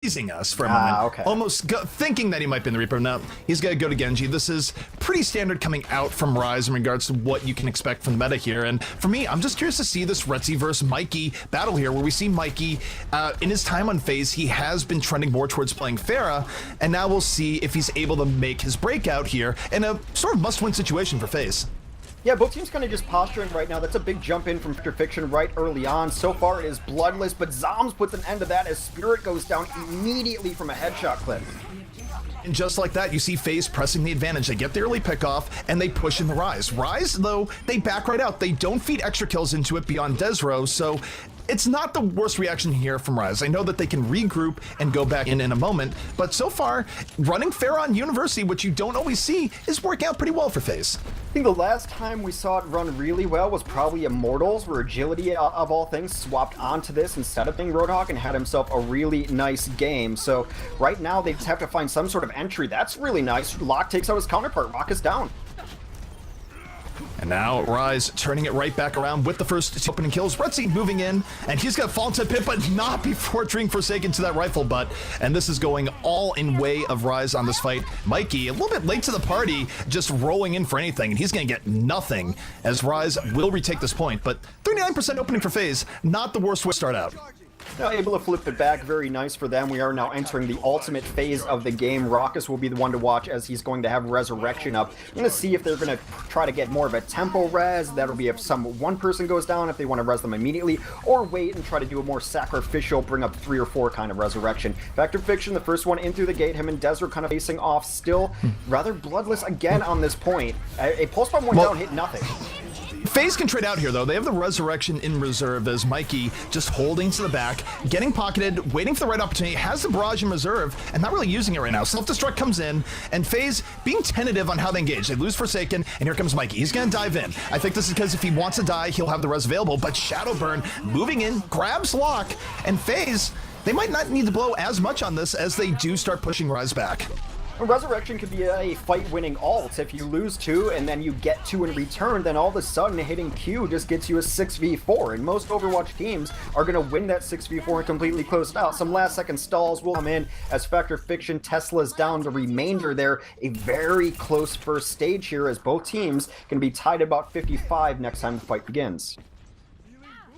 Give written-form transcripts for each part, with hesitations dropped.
teasing us for a moment, Okay. almost thinking that he might be in the Reaper. Now, he's going to go to Genji. This is pretty standard coming out from Rise in regards to what you can expect from the meta here. And for me, I'm just curious to see this Retzi versus Mikey battle here, where we see Mikey, in his time on FaZe, he has been trending more towards playing Pharah, and now we'll see if he's able to make his breakout here in a sort of must-win situation for FaZe. Yeah, both teams kind of just posturing right now. That's a big jump in from Factor Fiction right early on. So far, it is bloodless, but Zombs puts an end to that as Spirit goes down immediately from a headshot clip. And just like that, you see FaZe pressing the advantage. They get the early pickoff, and they push in the Rise. Rise, though, they back right out. They don't feed extra kills into it beyond Desro, so it's not the worst reaction here from Rise. I know that they can regroup and go back in a moment, but so far, running Pharah on University, which you don't always see, is working out pretty well for FaZe. I think the last time we saw it run really well was probably Immortals, where Agility, of all things, swapped onto this instead of being Roadhog and had himself a really nice game. So right now they just have to find some sort of entry. That's really nice. Locke takes out his counterpart. Rock is down. And now Rise turning it right back around with the first two opening kills. Retzi moving in, and he's got fall into pit, but not before being Forsaken to that rifle butt. And this is going all in way of Rise on this fight. Mikey, a little bit late to the party, just rolling in for anything, and he's going to get nothing as Rise will retake this point. But 39% opening for FaZe, not the worst way to start out. Now able to flip it back, very nice for them. We are now entering the ultimate phase of the game. Raucus will be the one to watch as he's going to have Resurrection up. I'm going to see if they're going to try to get more of a tempo res. That'll be if one person goes down, if they want to res them immediately, or wait and try to do a more sacrificial, bring up 3 or 4 kind of Resurrection. Factor Fiction, the first one in through the gate, him and Desert kind of facing off, still rather bloodless again on this point. A pulse bomb went down, hit nothing. FaZe can trade out here, though. They have the Resurrection in reserve as Mikey just holding to the back, getting pocketed, waiting for the right opportunity, has the Barrage in reserve, and not really using it right now. Self-destruct comes in, and FaZe being tentative on how they engage. They lose Forsaken, and here comes Mikey. He's going to dive in. I think this is because if he wants to die, he'll have the res available, but Shadowburn moving in, grabs Locke, and FaZe, they might not need to blow as much on this as they do start pushing Rise back. Resurrection could be a fight-winning ult. If you lose 2 and then you get 2 in return, then all of a sudden hitting Q just gets you a 6v4. And most Overwatch teams are going to win that 6v4 and completely close it out. Some last-second stalls will come in as Factor Fiction Tesla's down the remainder there. A very close first stage here as both teams can be tied about 55 next time the fight begins.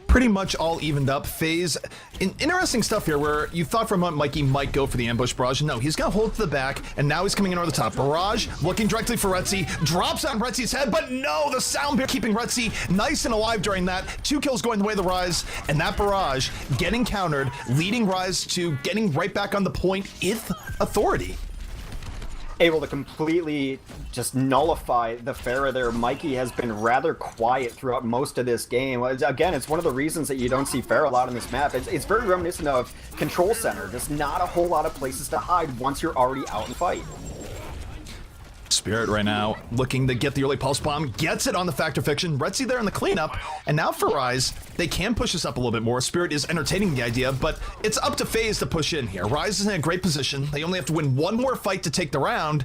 Pretty much all evened up. FaZe, interesting stuff here where you thought for a moment Mikey might go for the ambush Barrage. No, he's going to hold to the back, and now he's coming in over the top. Barrage looking directly for Retzi, drops on Retzi's head, but no, the sound barrier keeping Retzi nice and alive during that. 2 kills going the way of the Rise, and that Barrage getting countered, leading Rise to getting right back on the point with authority. Able to completely just nullify the Pharah there. Mikey has been rather quiet throughout most of this game. Again, it's one of the reasons that you don't see Pharah a lot on this map. It's very reminiscent of Control Center. There's not a whole lot of places to hide once you're already out in fight. Spirit right now looking to get the early pulse bomb, gets it on the Factor Fiction. Retzi there in the cleanup, and now for Rise, they can push this up a little bit more. Spirit is entertaining the idea, but it's up to FaZe to push in here. Rise is in a great position. They only have to win one more fight to take the round,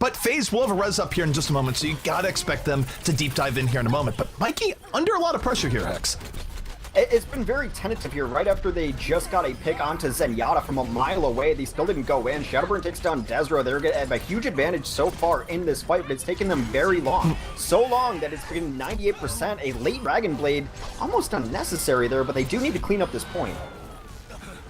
but FaZe will have a res up here in just a moment, so you gotta expect them to deep dive in here in a moment. But Mikey under a lot of pressure here, Hex. It's been very tentative here. Right after they just got a pick onto Zenyatta from a mile away, they still didn't go in. Shadowburn takes down Desro. They're going to have a huge advantage so far in this fight, but it's taken them very long. So long that it's been 98%. A late Dragon Blade, almost unnecessary there, but they do need to clean up this point.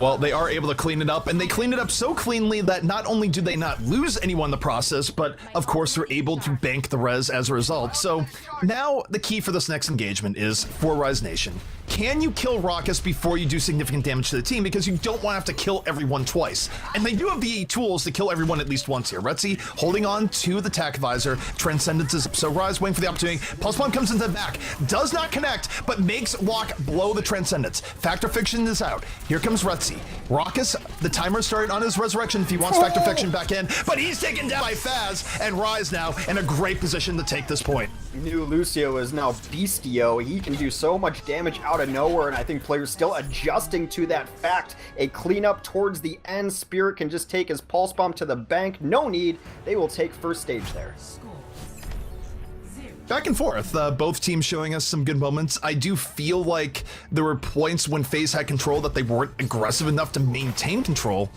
Well, they are able to clean it up, and they clean it up so cleanly that not only do they not lose anyone in the process, but of course they're able to bank the res as a result. So now the key for this next engagement is for Rise Nation. Can you kill Raucus before you do significant damage to the team? Because you don't want to have to kill everyone twice. And they do have the tools to kill everyone at least once here. Retzi holding on to the tack visor. Transcendence is up. So Rise waiting for the opportunity. Pulse Bomb comes into the back. Does not connect, but makes Locke blow the Transcendence. Factor Fiction is out. Here comes Retzi. Raucus, the timer started on his Resurrection if he wants Factor Fiction back in, but he's taken down by FaZe, and Rise now in a great position to take this point. New Lucio is now Beastio. He can do so much damage out of nowhere, and I think players still adjusting to that fact. A cleanup towards the end. Spirit can just take his pulse bomb to the bank. No need. They will take first stage there. Back and forth, both teams showing us some good moments. I do feel like there were points when FaZe had control that they weren't aggressive enough to maintain control.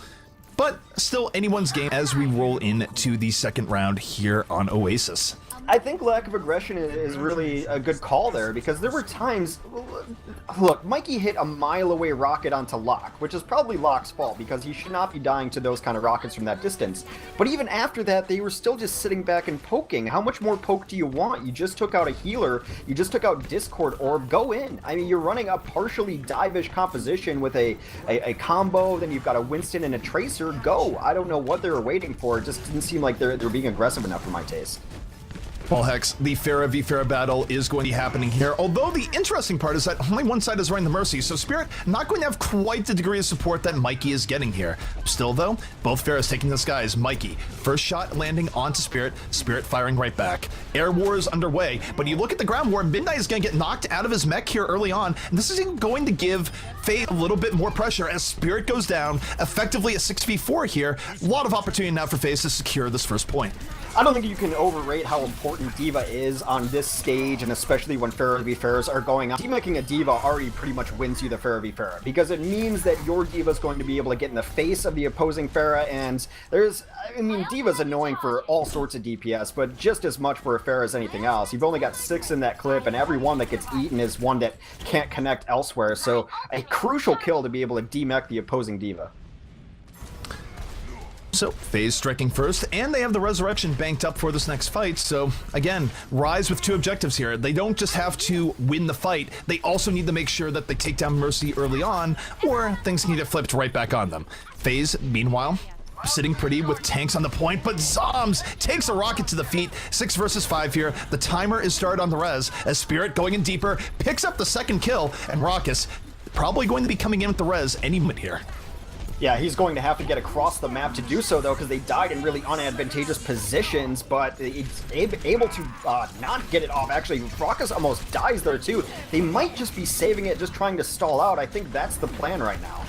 but still anyone's game as we roll into the second round here on Oasis. I think lack of aggression is really a good call there, because there were times, look, Mikey hit a mile away rocket onto Locke, which is probably Locke's fault because he should not be dying to those kind of rockets from that distance. But even after that, they were still just sitting back and poking. How much more poke do you want? You just took out a healer, you just took out Discord Orb, go in. I mean, you're running a partially dive-ish composition with a combo, then you've got a Winston and a Tracer, go. I don't know what they were waiting for, it just didn't seem like they're being aggressive enough for my taste. Well, Hex, the Pharah v Pharah battle is going to be happening here, although the interesting part is that only one side is running the Mercy, so Spirit not going to have quite the degree of support that Mikey is getting here. Still, though, both Pharahs taking the skies. Mikey, first shot landing onto Spirit, Spirit firing right back. Air war is underway, but you look at the ground war, Midnight is going to get knocked out of his mech here early on, and this is going to give FaZe a little bit more pressure as Spirit goes down, effectively a 6v4 here. A lot of opportunity now for FaZe to secure this first point. I don't think you can overrate how important D.Va is on this stage, and especially when Pharah v Pharahs are going on. Demaking a D.Va already pretty much wins you the Pharah v Pharah, because it means that your D.Va is going to be able to get in the face of the opposing Pharah, and I mean, D.Va's annoying for all sorts of DPS, but just as much for a Pharah as anything else. You've only got 6 in that clip, and every one that gets eaten is one that can't connect elsewhere, so a crucial kill to be able to demech the opposing D.Va. So, FaZe striking first, and they have the Resurrection banked up for this next fight, so, again, Rise with 2 objectives here. They don't just have to win the fight, they also need to make sure that they take down Mercy early on, or things can get flipped right back on them. FaZe, meanwhile, sitting pretty with tanks on the point, but Zombs takes a rocket to the feet. 6 versus 5 here. The timer is started on the res, as Spirit going in deeper, picks up the second kill, and Raucus probably going to be coming in with the res any minute here. Yeah, he's going to have to get across the map to do so, though, because they died in really unadvantageous positions, but he's able to not get it off. Actually, Raucus almost dies there, too. They might just be saving it, just trying to stall out. I think that's the plan right now.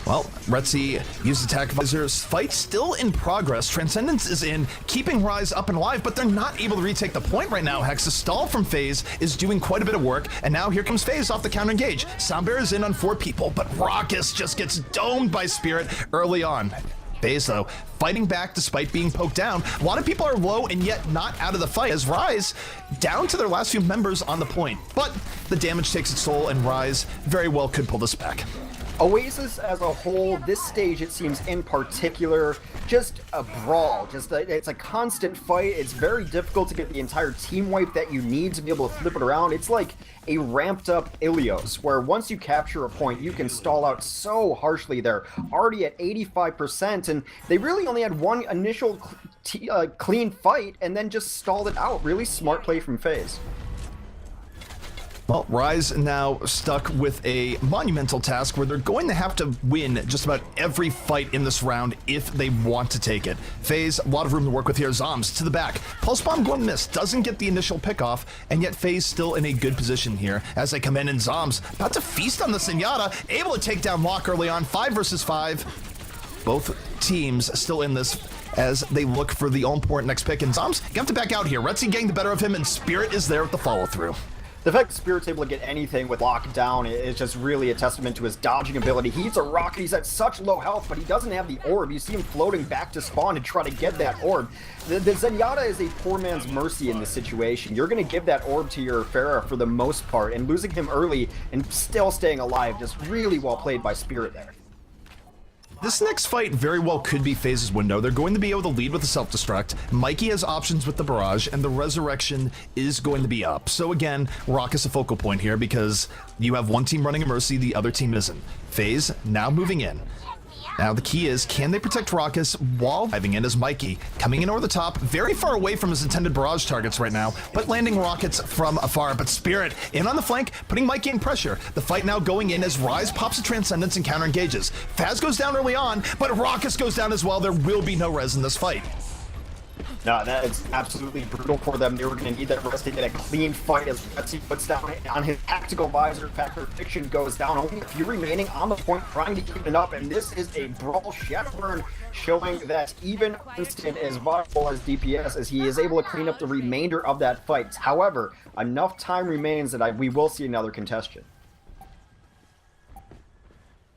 Well, Retzi used attack visors. Fight still in progress. Transcendence is in, keeping Rise up and alive, but they're not able to retake the point right now. Hex, the stall from FaZe is doing quite a bit of work, and now here comes FaZe off the counter engage. Soundbear is in on 4 people, but Raucus just gets domed by Spirit early on. FaZe, though, fighting back despite being poked down. A lot of people are low and yet not out of the fight, as Rise down to their last few members on the point. But the damage takes its toll, and Rise very well could pull this back. Oasis as a whole, this stage it seems in particular, just a brawl. It's a constant fight. It's very difficult to get the entire team wipe that you need to be able to flip it around. It's like a ramped up Ilios, where once you capture a point, you can stall out so harshly. They're already at 85%, and they really only had one initial clean fight, and then just stalled it out. Really smart play from FaZe. Well, Rise now stuck with a monumental task where they're going to have to win just about every fight in this round if they want to take it. FaZe, a lot of room to work with here. Zombs to the back. Pulse Bomb going to miss, doesn't get the initial pickoff, and yet FaZe still in a good position here as they come in, and Zombs about to feast on the Zenyatta, able to take down Locke early on, 5 versus 5. Both teams still in this as they look for the all-important next pick, and Zombs got to back out here. Retzi getting the better of him, and Spirit is there with the follow-through. The fact that Spirit's able to get anything with Locke down is just really a testament to his dodging ability. He hits a rocket, he's at such low health, but he doesn't have the orb. You see him floating back to spawn to try to get that orb. The Zenyatta is a poor man's mercy in this situation. You're going to give that orb to your Pharah for the most part, and losing him early and still staying alive, just really well played by Spirit there. This next fight very well could be FaZe's window. They're going to be able to lead with the self-destruct. Mikey has options with the barrage, and the resurrection is going to be up. So again, Raucus a focal point here because you have one team running a Mercy, the other team isn't. FaZe now moving in. Now the key is, can they protect Raucus while diving in as Mikey, coming in over the top, very far away from his intended barrage targets right now, but landing rockets from afar. But Spirit in on the flank, putting Mikey in pressure. The fight now going in as Rise pops a Transcendence and counter engages. Faz goes down early on, but Raucus goes down as well. There will be no res in this fight. No, that is absolutely brutal for them. They were going to need that rest to get a clean fight as Retzi puts down on his tactical visor. Factor Fiction goes down. Only a few remaining on the point, trying to keep it up. And this is a brawl. Shadowburn showing that even Winston is viable as DPS as he is able to clean up the remainder of that fight. However, enough time remains that we will see another contestation.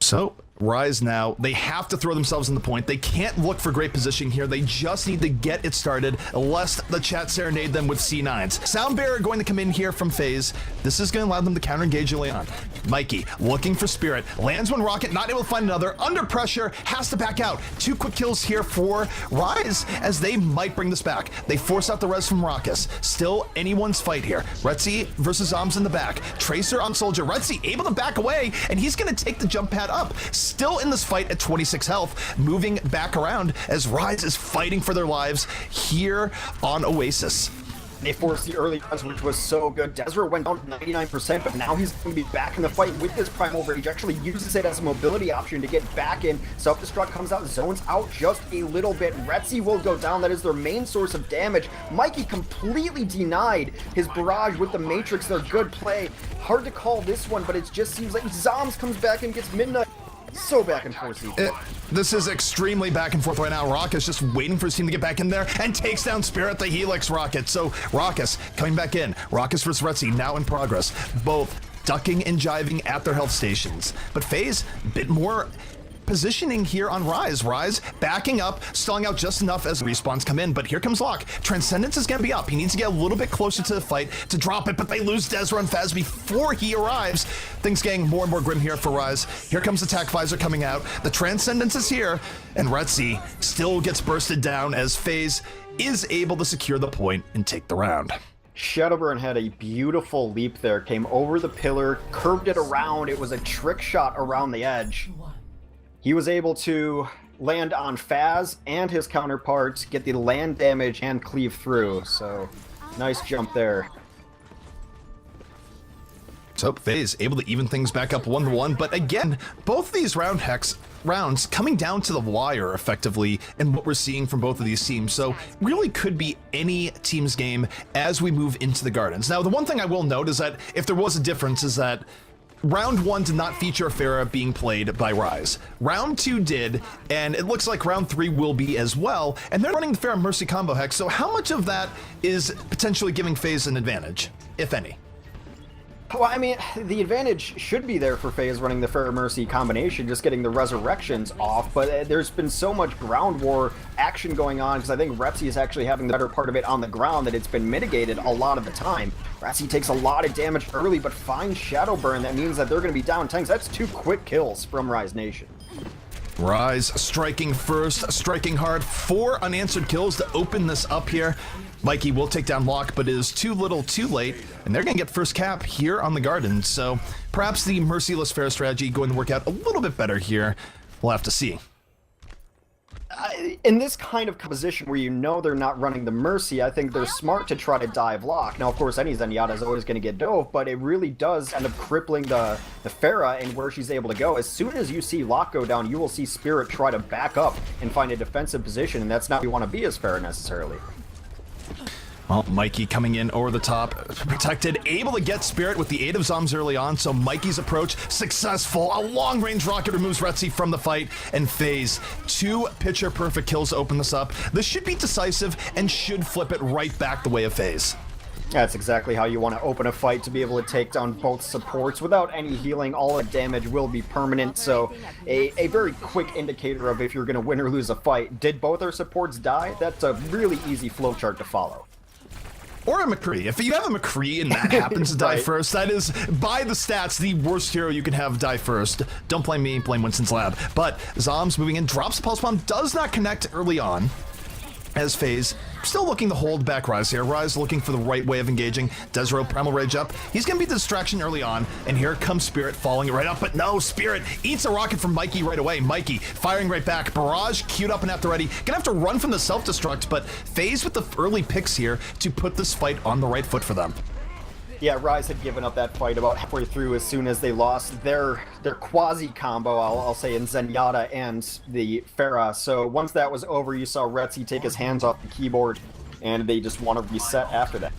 So, Rise now, they have to throw themselves in the point. They can't look for great positioning here. They just need to get it started, lest the chat serenade them with C9s. Sound Bearer going to come in here from FaZe. This is going to allow them to counter-engage early on. Mikey looking for Spirit. Lands one rocket, not able to find another. Under pressure, has to back out. 2 quick kills here for Rise, as they might bring this back. They force out the res from Raucus. Still anyone's fight here. Retzi versus Zoms in the back. Tracer on Soldier. Retzi able to back away, and he's going to take the jump pad up. Still in this fight at 26 health, moving back around as Rise is fighting for their lives here on Oasis. They forced the early runs, which was so good. Desra went down to 99%, but now he's going to be back in the fight with this Primal Rage. Actually uses it as a mobility option to get back in. Self-destruct comes out, zones out just a little bit. Retzi will go down. That is their main source of damage. Mikey completely denied his barrage with the Matrix. Their good play. Hard to call this one, but it just seems like Zoms comes back and gets Midnight. So back and forth. This is extremely back and forth right now. Raucus just waiting for his team to get back in there and takes down Spirit, the Helix rocket. So Raucus coming back in. Raucus versus Retzi now in progress. Both ducking and jiving at their health stations. But FaZe, a bit more positioning here on Rise. Rise backing up, stalling out just enough as respawns come in, but here comes Locke. Transcendence is going to be up. He needs to get a little bit closer to the fight to drop it, but they lose Desra and Faz before he arrives. Things getting more and more grim here for Rise. Here comes Attack Visor coming out. The Transcendence is here, and Retzi still gets bursted down as FaZe is able to secure the point and take the round. Shadowburn had a beautiful leap there, came over the pillar, curved it around. It was a trick shot around the edge. He was able to land on Faz and his counterparts, get the land damage, and cleave through. So, nice jump there. So FaZe able to even things back up 1-1, but again, both these rounds coming down to the wire effectively in what we're seeing from both of these teams. So really could be any team's game as we move into the Gardens. Now, the one thing I will note is that if there was a difference is that Round 1 did not feature Pharah being played by Rise. Round 2 did, and it looks like Round 3 will be as well, and they're running the Pharah Mercy combo hex, so how much of that is potentially giving FaZe an advantage, if any? Well, I mean, the advantage should be there for FaZe running the Pharah Mercy combination, just getting the resurrections off, but there's been so much ground war action going on, because I think Retzi is actually having the better part of it on the ground, that it's been mitigated a lot of the time. Retzi takes a lot of damage early, but finds Shadowburn. That means that they're going to be down tanks. That's 2 quick kills from Rise Nation. Rise striking first, striking hard. 4 unanswered kills to open this up here. Mikey will take down Locke, but it is too little too late, and they're going to get first cap here on the Garden. So perhaps the merciless Pharah strategy going to work out a little bit better here. We'll have to see. In this kind of composition where you know they're not running the Mercy, I think they're smart to try to dive Locke. Now, of course, any Zenyatta is always going to get dove, but it really does end up crippling the Pharah and where she's able to go. As soon as you see Locke go down, you will see Spirit try to back up and find a defensive position, and that's not where you want to be as Pharah necessarily. Well, Mikey coming in over the top, protected, able to get Spirit with the aid of Zoms early on, so Mikey's approach successful. A long-range rocket removes Retzi from the fight, and FaZe 2 picture-perfect kills to open this up. This should be decisive and should flip it right back the way of FaZe. That's exactly how you want to open a fight, to be able to take down both supports without any healing. All the damage will be permanent, so a very quick indicator of if you're going to win or lose a fight. Did both our supports die? That's a really easy flowchart to follow. Or a McCree. If you have a McCree and that happens to die first, that is, by the stats, the worst hero you can have die first. Don't blame me, blame Winston's lab. But Zoms moving in, drops the Pulse Bomb, does not connect early on, as FaZe still looking to hold back Rise here. Rise looking for the right way of engaging. Desro Primal Rage up. He's going to be the distraction early on, and here comes Spirit following it right up, but no, Spirit eats a rocket from Mikey right away. Mikey firing right back. Barrage queued up and at the ready. Gonna have to run from the self-destruct, but FaZe with the early picks here to put this fight on the right foot for them. Yeah, Rise had given up that fight about halfway through as soon as they lost their quasi combo, I'll say, in Zenyatta and the Pharah. So once that was over, you saw Retzi take his hands off the keyboard, and they just want to reset after that.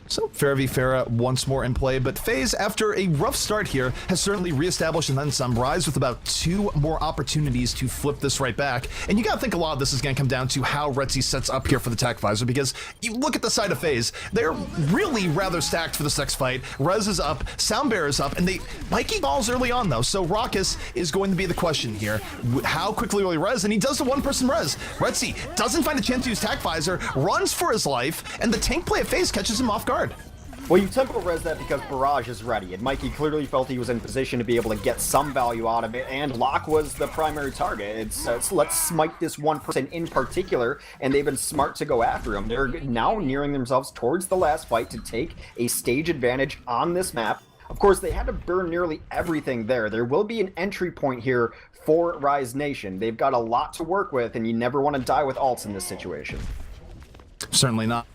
So, Pharah v Pharah once more in play, but FaZe, after a rough start here, has certainly reestablished and then some. Rise with about 2 more opportunities to flip this right back. And you gotta think a lot of this is gonna come down to how Retzi sets up here for the Tech Visor, because you look at the side of FaZe, they're really rather stacked for this next fight. Rez is up, Soundbear is up, and Mikey falls early on though, so Raucus is going to be the question here. How quickly will he res? And he does the one-person res. Retzi doesn't find a chance to use Tech Visor, runs for his life, and the tank play of FaZe catches him off guard. Well, you tempo res that because Barrage is ready, and Mikey clearly felt he was in position to be able to get some value out of it, and Locke was the primary target. It's let's smite this one person in particular, and they've been smart to go after him. They're now nearing themselves towards the last fight to take a stage advantage on this map. Of course, they had to burn nearly everything there. There will be an entry point here for Rise Nation. They've got a lot to work with, and you never want to die with ults in this situation. Certainly not.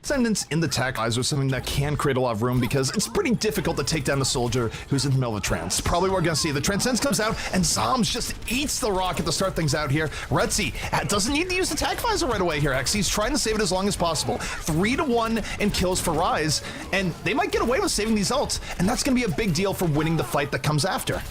Ascendance in the Tech Visor is something that can create a lot of room because it's pretty difficult to take down the soldier who's in the middle of a trance. Probably what we're going to see. The Transcends comes out and Zombs just eats the rocket to start things out here. Retzi doesn't need to use the Tech Visor right away here, He's trying to save it as long as possible. 3-1 in kills for Rise, and they might get away with saving these ults, and that's going to be a big deal for winning the fight that comes after.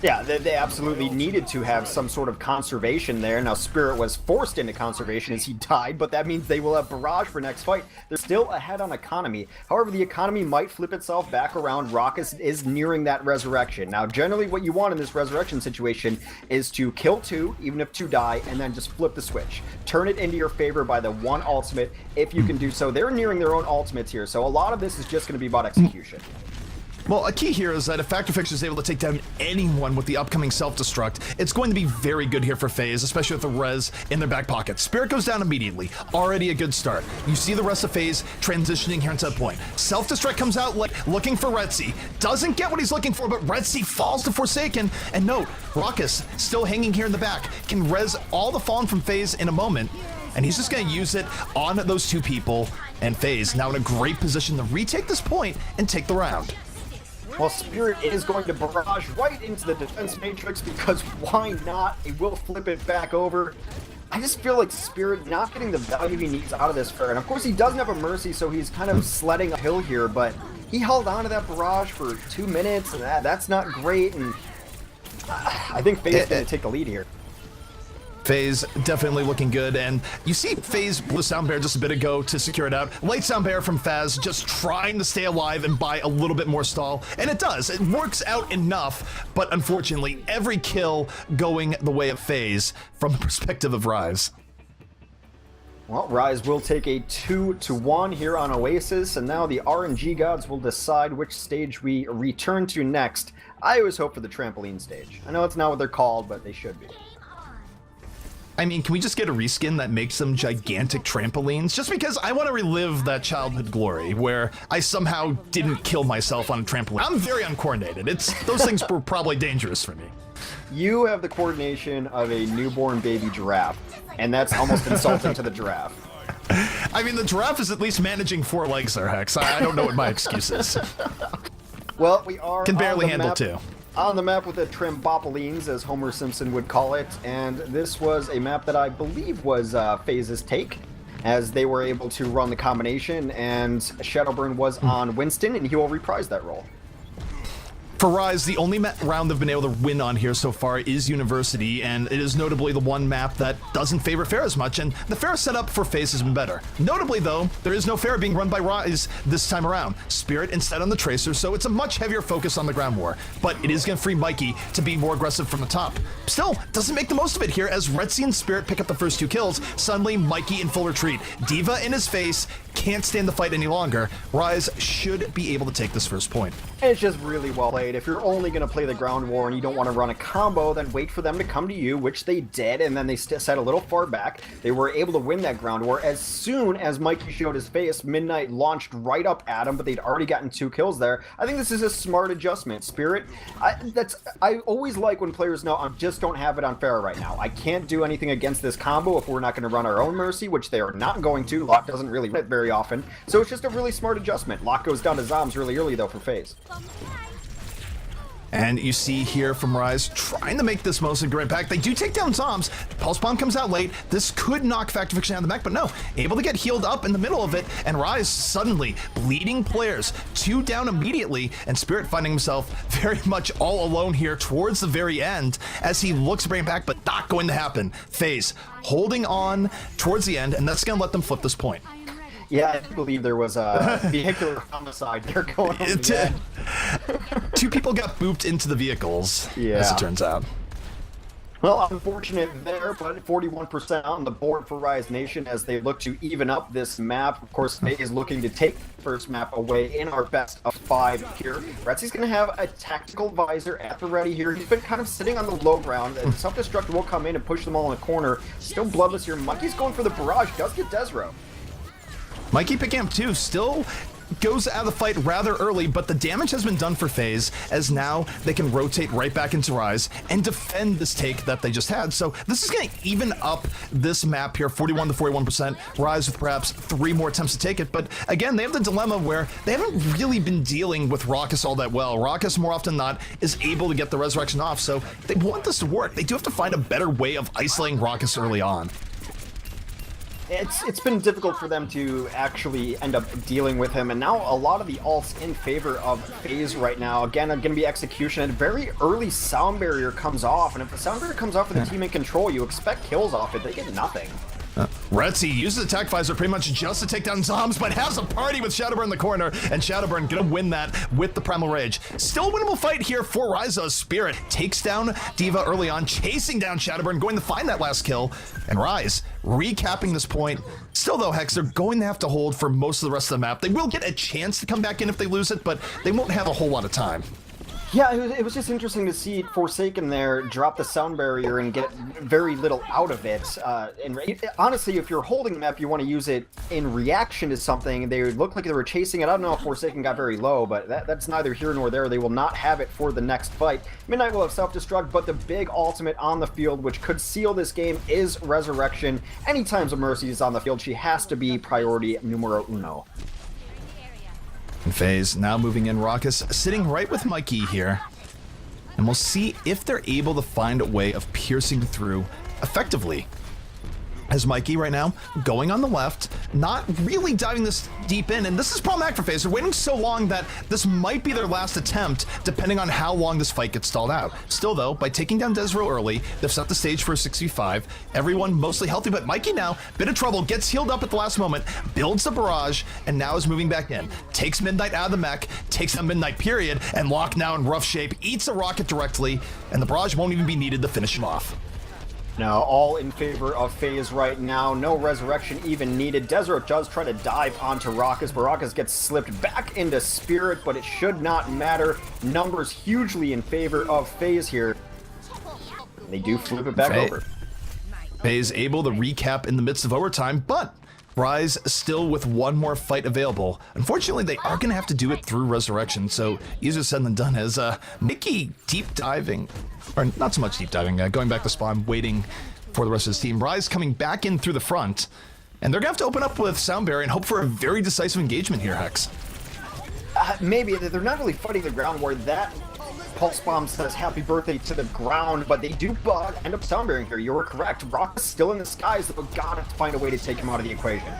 Yeah, they absolutely needed to have some sort of conservation there. Now, Spirit was forced into conservation as he died, but that means they will have Barrage for next fight. They're still ahead on economy. However, the economy might flip itself back around. Raucus is nearing that resurrection. Now, generally what you want in this resurrection situation is to kill 2, even if 2 die, and then just flip the switch. Turn it into your favor by the one ultimate, if you can do so. They're nearing their own ultimates here, so a lot of this is just going to be about execution. Well, a key here is that if Factor Fix is able to take down anyone with the upcoming self-destruct, it's going to be very good here for FaZe, especially with the res in their back pocket. Spirit goes down immediately. Already a good start. You see the rest of FaZe transitioning here into that point. Self-destruct comes out looking for Retzi. Doesn't get what he's looking for, but Retzi falls to Forsaken. And note, Raucus still hanging here in the back. Can res all the fallen from FaZe in a moment. And he's just going to use it on those 2 people. And FaZe now in a great position to retake this point and take the round. Well, Spirit is going to barrage right into the defense matrix because why not? It will flip it back over. I just feel like Spirit not getting the value he needs out of this fair. And of course he doesn't have a Mercy, so he's kind of sledding uphill here, but he held on to that barrage for 2 minutes, and that's not great. And I think FaZe is going to take the lead here. FaZe definitely looking good, and you see FaZe blew Soundbear just a bit ago to secure it out. Late Soundbear from Faz just trying to stay alive and buy a little bit more stall, and it does. It works out enough, but unfortunately, every kill going the way of FaZe from the perspective of Rise. Well, Rise will take a 2-1 here on Oasis, and now the RNG gods will decide which stage we return to next. I always hope for the trampoline stage. I know it's not what they're called, but they should be. I mean, can we just get a reskin that makes them gigantic trampolines? Just because I want to relive that childhood glory where I somehow didn't kill myself on a trampoline. I'm very uncoordinated. Those things were probably dangerous for me. You have the coordination of a newborn baby giraffe, and that's almost insulting to the giraffe. I mean, the giraffe is at least managing 4 legs there, Hex. I don't know what my excuse is. Well, we are can barely handle map, 2. On the map with the Trimbopolines, as Homer Simpson would call it, and this was a map that I believe was FaZe's take, as they were able to run the combination, and Shadowburn was on Winston, and he will reprise that role. For Rise, the only round they've been able to win on here so far is University, and it is notably the one map that doesn't favor Fair as much, and the Fair setup for FaZe has been better. Notably, though, there is no Fair being run by Rise this time around. Spirit instead on the Tracer, so it's a much heavier focus on the ground war, but it is going to free Mikey to be more aggressive from the top. Still, doesn't make the most of it here as Retzi and Spirit pick up the first 2 kills. Suddenly, Mikey in full retreat. Diva in his face, can't stand the fight any longer. Rise should be able to take this first point. It's just really well played. If you're only going to play the ground war and you don't want to run a combo, then wait for them to come to you, which they did, and then they set a little far back. They were able to win that ground war. As soon as Mikey showed his face, Midnight launched right up at him, but they'd already gotten 2 kills there. I think this is a smart adjustment. Spirit, I always like when players know I just don't have it on Pharah right now. I can't do anything against this combo if we're not going to run our own Mercy, which they are not going to. Locke doesn't really run it very often, so it's just a really smart adjustment. Locke goes down to Zombs really early, though, for FaZe. And you see here from Rise trying to make this most of a great impact. They do take down Zombs. Pulse Bomb comes out late. This could knock Factor Fiction out of the mech, but no, able to get healed up in the middle of it. And Rise suddenly bleeding players, 2 down immediately, and Spirit finding himself very much all alone here towards the very end as he looks to bring it back, but not going to happen. FaZe holding on towards the end, and that's going to let them flip this point. Yeah, I believe there was a vehicular homicide there going on. The end. 2 people got booped into the vehicles, yeah, as it turns out. Well, unfortunate there, but 41% on the board for Rise Nation as they look to even up this map. Of course, FaZe is looking to take the first map away in our best of 5 here. Retsy's going to have a tactical visor at the ready here. He's been kind of sitting on the low ground, and Self-Destruct will come in and push them all in the corner. Still bloodless here. Mikey's going for the barrage, does get Desro. Mikey picking up 2, still goes out of the fight rather early, but the damage has been done for FaZe, as now they can rotate right back into Rise and defend this take that they just had. So this is going to even up this map here, 41 to 41%. Rise with perhaps 3 more attempts to take it, but again, they have the dilemma where they haven't really been dealing with Raucus all that well. Raucus, more often than not, is able to get the resurrection off, so they want this to work. They do have to find a better way of isolating Raucus early on. It's been difficult for them to actually end up dealing with him, and now a lot of the ults in favor of FaZe right now. Again, going to be execution, and very early sound barrier comes off, and if the sound barrier comes off with the team in control, you expect kills off it. They get nothing. Retsy uses attack visor pretty much just to take down Zombs, but has a party with Shadowburn in the corner, and Shadowburn gonna win that with the Primal Rage. Still a winnable fight here for Ryza's Spirit. Takes down D.Va early on, chasing down Shadowburn, going to find that last kill, and Rise recapping this point. Still though, Hex, they're going to have to hold for most of the rest of the map. They will get a chance to come back in if they lose it, but they won't have a whole lot of time. Yeah, it was just interesting to see Forsaken there drop the sound barrier and get very little out of it. And honestly, if you're holding the map, you want to use it in reaction to something. They looked like they were chasing it. I don't know if Forsaken got very low, but that's neither here nor there. They will not have it for the next fight. Midnight will have self-destruct, but the big ultimate on the field, which could seal this game, is Resurrection. Anytime Mercy is on the field, she has to be priority numero uno. And FaZe now moving in, Raucus sitting right with Mikey here. And we'll see if they're able to find a way of piercing through effectively. As Mikey right now going on the left, not really diving this deep in, and this is problematic for FaZe. They're waiting so long that this might be their last attempt, depending on how long this fight gets stalled out. Still though, by taking down Desro early, they've set the stage for a 6v5. Everyone mostly healthy, but Mikey now, bit of trouble, gets healed up at the last moment, builds the barrage, and now is moving back in. Takes Midnight out of the mech, takes down Midnight period, and Locke now in rough shape, eats a rocket directly, and the barrage won't even be needed to finish him off. Now, all in favor of FaZe right now. No resurrection even needed. Desert does try to dive onto Raucus, but Raucus gets slipped back into Spirit, but it should not matter. Numbers hugely in favor of FaZe here. They do flip it back over. FaZe able to recap in the midst of overtime, but Rise still with 1 more fight available. Unfortunately, they are going to have to do it through Resurrection, so easier said than done as Mickey deep diving, or not so much deep diving, going back to spawn, waiting for the rest of his team. Rise coming back in through the front, and they're going to have to open up with Sound Barrier and hope for a very decisive engagement here, Hex. Maybe. They're not really fighting the ground where that Pulse Bomb says happy birthday to the ground, but they do end up sound barring here. You're correct. Rock is still in the skies, but gotta find a way to take him out of the equation.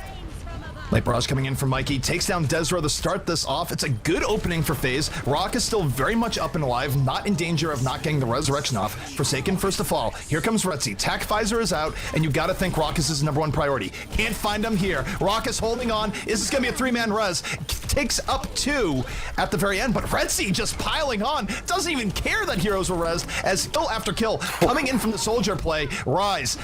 Light barrage coming in from Mikey, takes down Desro to start this off. It's a good opening for FaZe. Rock is still very much up and alive, not in danger of not getting the resurrection off. Forsaken first to fall. Here comes Retsy. Tac visor is out, and you gotta think Raucus is #1 priority. Can't find him here. Raucus holding on. Is this gonna be a 3-man res? Takes up 2 at the very end, but Retsy just piling on. Doesn't even care that heroes were res, as kill after kill coming in from the soldier play. Rise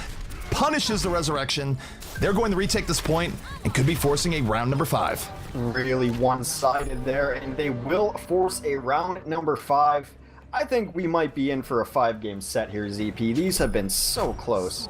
punishes the resurrection. They're going to retake this point and could be forcing a round number 5. Really one-sided there, and they will force a round number 5. I think we might be in for a 5-game set here, ZP. These have been so close.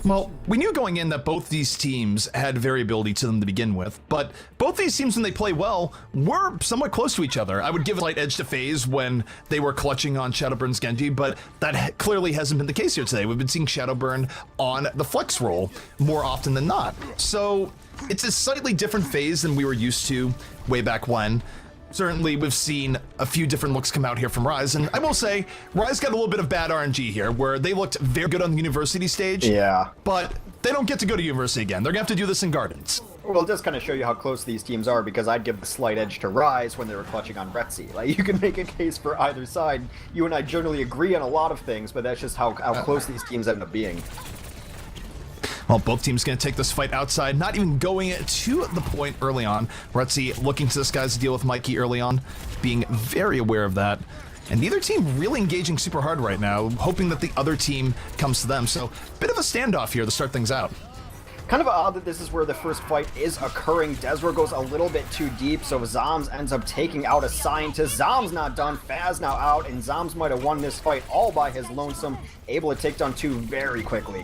Well, we knew going in that both these teams had variability to them to begin with, but both these teams, when they play well, were somewhat close to each other. I would give a slight edge to FaZe when they were clutching on Shadowburn's Genji, but that clearly hasn't been the case here today. We've been seeing Shadowburn on the flex role more often than not. So it's a slightly different FaZe than we were used to way back when. Certainly, we've seen a few different looks come out here from Rise, and I will say, Rise got a little bit of bad RNG here, where they looked very good on the university stage, Yeah. but they don't get to go to university again. They're going to have to do this in Gardens. Well, it does kind of show you how close these teams are, because I'd give the slight edge to Rise when they were clutching on Retzi. Like, you can make a case for either side. You and I generally agree on a lot of things, but that's just how close these teams end up being. Well, both teams going to take this fight outside, not even going to the point early on. Retzi looking to this guy's deal with Mikey early on, being very aware of that. And neither team really engaging super hard right now, hoping that the other team comes to them. So, bit of a standoff here to start things out. Kind of odd that this is where the first fight is occurring. Desro goes a little bit too deep, so Zoms ends up taking out a Scientist. Zoms not done, Faz now out, and Zoms might have won this fight all by his lonesome, able to take down 2 very quickly.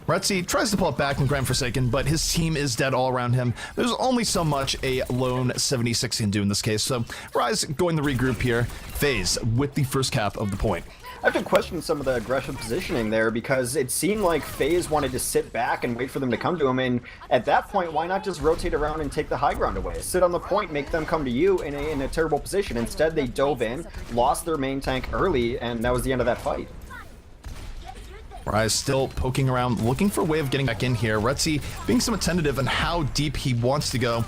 Retzi tries to pull it back in Grand Forsaken, but his team is dead all around him. There's only so much a lone 76 can do in this case, so Rise going to regroup here. FaZe with the first cap of the point. I have to question some of the aggressive positioning there, because it seemed like FaZe wanted to sit back and wait for them to come to him, and at that point, why not just rotate around and take the high ground away? Sit on the point, make them come to you in a terrible position. Instead, they dove in, lost their main tank early, and that was the end of that fight. Rise still poking around, looking for a way of getting back in here. Retzi being somewhat tentative on how deep he wants to go.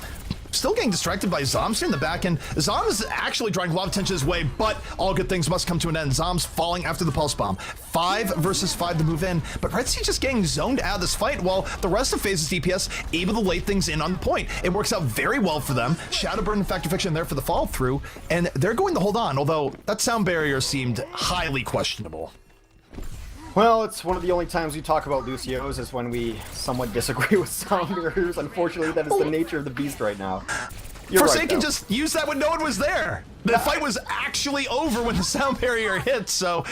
Still getting distracted by Zoms here in the back end. Zoms is actually drawing a lot of attention his way, but all good things must come to an end. Zoms falling after the pulse bomb. 5 versus 5 to move in, but Retzi just getting zoned out of this fight while the rest of FaZe's DPS able to lay things in on the point. It works out very well for them. Shadowburn and Factor Fiction there for the follow through, and they're going to hold on, although that sound barrier seemed highly questionable. Well, it's one of the only times we talk about Lucio's is when we somewhat disagree with sound barriers. Unfortunately, that is the nature of the beast right now. You're Forsaken right, just used that when no one was there. The fight was actually over when the sound barrier hit, so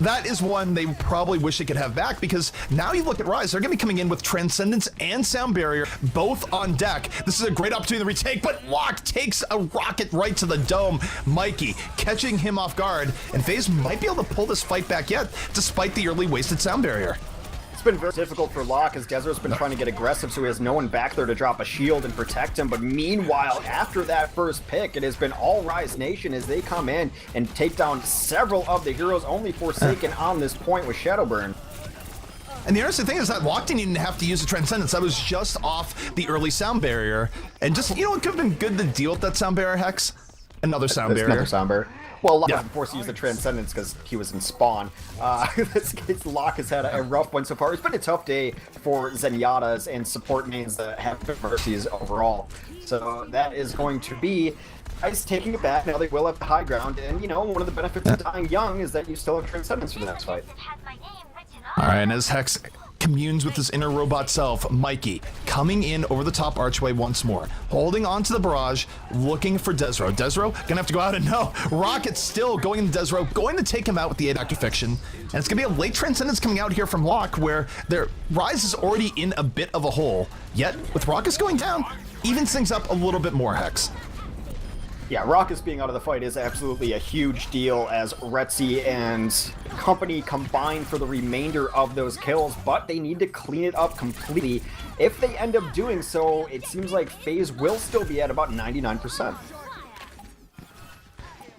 that is one they probably wish they could have back, because now you look at Rise, they're going to be coming in with Transcendence and Sound Barrier both on deck. This is a great opportunity to retake, but Locke takes a rocket right to the dome. Mikey catching him off guard, and FaZe might be able to pull this fight back yet, despite the early wasted Sound Barrier. It's been very difficult for Locke, as Desert's been trying to get aggressive, so he has no one back there to drop a shield and protect him. But meanwhile, after that first pick, it has been all Rise Nation as they come in and take down several of the heroes, only Forsaken on this point with Shadowburn. And the interesting thing is that Locke didn't even have to use a Transcendence. That was just off the early Sound Barrier. And just, you know, it could have been good to deal with that Sound Barrier, Hex. Another Sound Barrier. Another Sound Barrier. Well, Locke wasn't forced to use the Transcendence because he was in Spawn. This case, Locke has had a rough one so far. It's been a tough day for Zenyatta's and support mains that have been Mercies overall. So that is going to be Ice taking it back. Now they will have the high ground. And, you know, one of the benefits of dying young is that you still have Transcendence for the next fight. All right, and as Hex communes with his inner robot self, Mikey coming in over the top archway once more, holding on to the barrage, looking for Desro. Desro gonna have to go out, and no, Rocket's still going into Desro, going to take him out with the 8 Actor Fiction, and it's gonna be a late Transcendence coming out here from Locke, where their Rise is already in a bit of a hole, yet with Rockets going down, evens things up a little bit more, Hex. Yeah, Raucus being out of the fight is absolutely a huge deal, as Retzi and company combine for the remainder of those kills, but they need to clean it up completely. If they end up doing so, it seems like FaZe will still be at about 99%.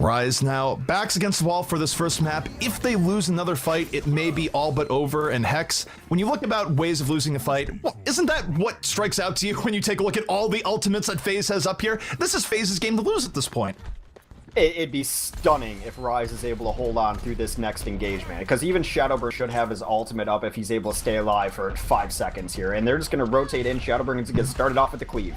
Rise now backs against the wall for this first map. If they lose another fight, it may be all but over. And Hex, when you look about ways of losing a fight, well, isn't that what strikes out to you when you take a look at all the ultimates that FaZe has up here? This is FaZe's game to lose at this point. It'd be stunning if Rise is able to hold on through this next engagement, because even Shadowburn should have his ultimate up if he's able to stay alive for 5 seconds here. And they're just going to rotate in. Shadowburn to get started off at the cleave.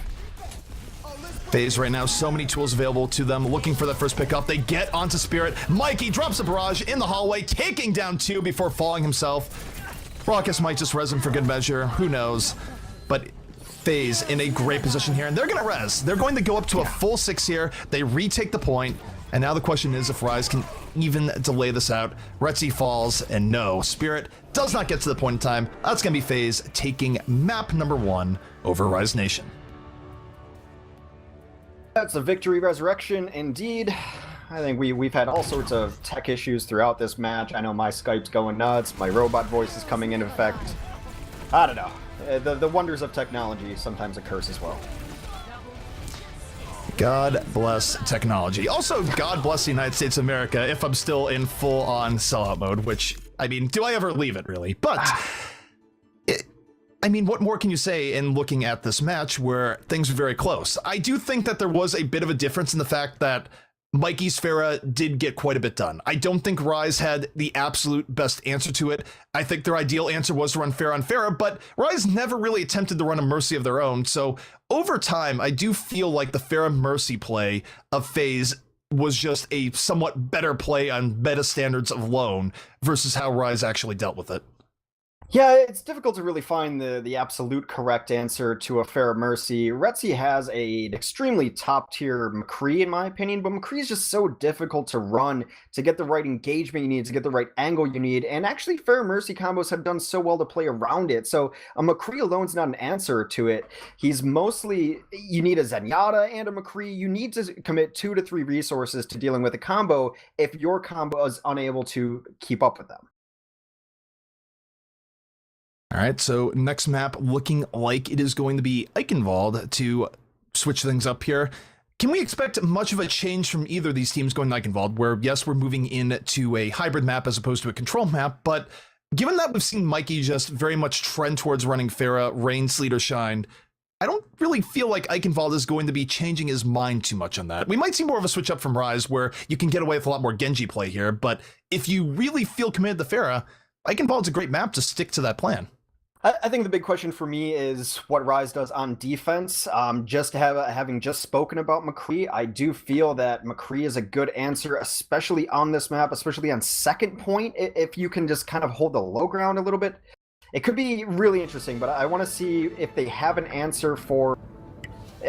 FaZe right now, so many tools available to them, looking for the first pickup. They get onto Spirit. Mikey drops a barrage in the hallway, taking down 2 before falling himself. Raucus might just res him for good measure, who knows. But FaZe in a great position here, and they're gonna res. They're going to go up to a full 6 here. They retake the point, and now the question is if Rise can even delay this out. Retzi falls, and no, Spirit does not get to the point in time. That's gonna be FaZe taking map number 1 over Rise Nation. That's a victory resurrection indeed. I think we've had all sorts of tech issues throughout this match. I know my Skype's going nuts, my robot voice is coming into effect. I don't know. The wonders of technology sometimes a curse as well. God bless technology. Also, God bless the United States of America if I'm still in full-on sellout mode, which, I mean, do I ever leave it, really? But, I mean, what more can you say in looking at this match where things were very close? I do think that there was a bit of a difference in the fact that Mikey's Pharah did get quite a bit done. I don't think Rise had the absolute best answer to it. I think their ideal answer was to run Pharah on Pharah, but Rise never really attempted to run a Mercy of their own. So over time, I do feel like the Pharah Mercy play of FaZe was just a somewhat better play on meta standards of lone versus how Rise actually dealt with it. Yeah, it's difficult to really find the absolute correct answer to a Pharah Mercy. Retzi has an extremely top-tier McCree, in my opinion, but McCree is just so difficult to run, to get the right engagement you need, to get the right angle you need, and actually Pharah Mercy combos have done so well to play around it, so a McCree alone is not an answer to it. He's mostly, you need a Zenyatta and a McCree. You need to commit 2 to 3 resources to dealing with a combo if your combo is unable to keep up with them. All right, so next map looking like it is going to be Eichenwald to switch things up here. Can we expect much of a change from either of these teams going to Eichenwald, where, yes, we're moving into a hybrid map as opposed to a control map, but given that we've seen Mikey just very much trend towards running Pharah, rain, sleet, or shine, I don't really feel like Eichenwald is going to be changing his mind too much on that. We might see more of a switch up from Rise, where you can get away with a lot more Genji play here, but if you really feel committed to Pharah, Eichenwald's a great map to stick to that plan. I think the big question for me is what Rise does on defense. Having just spoken about McCree, I do feel that McCree is a good answer, especially on this map, especially on second point, if you can just kind of hold the low ground a little bit. It could be really interesting, but I want to see if they have an answer for,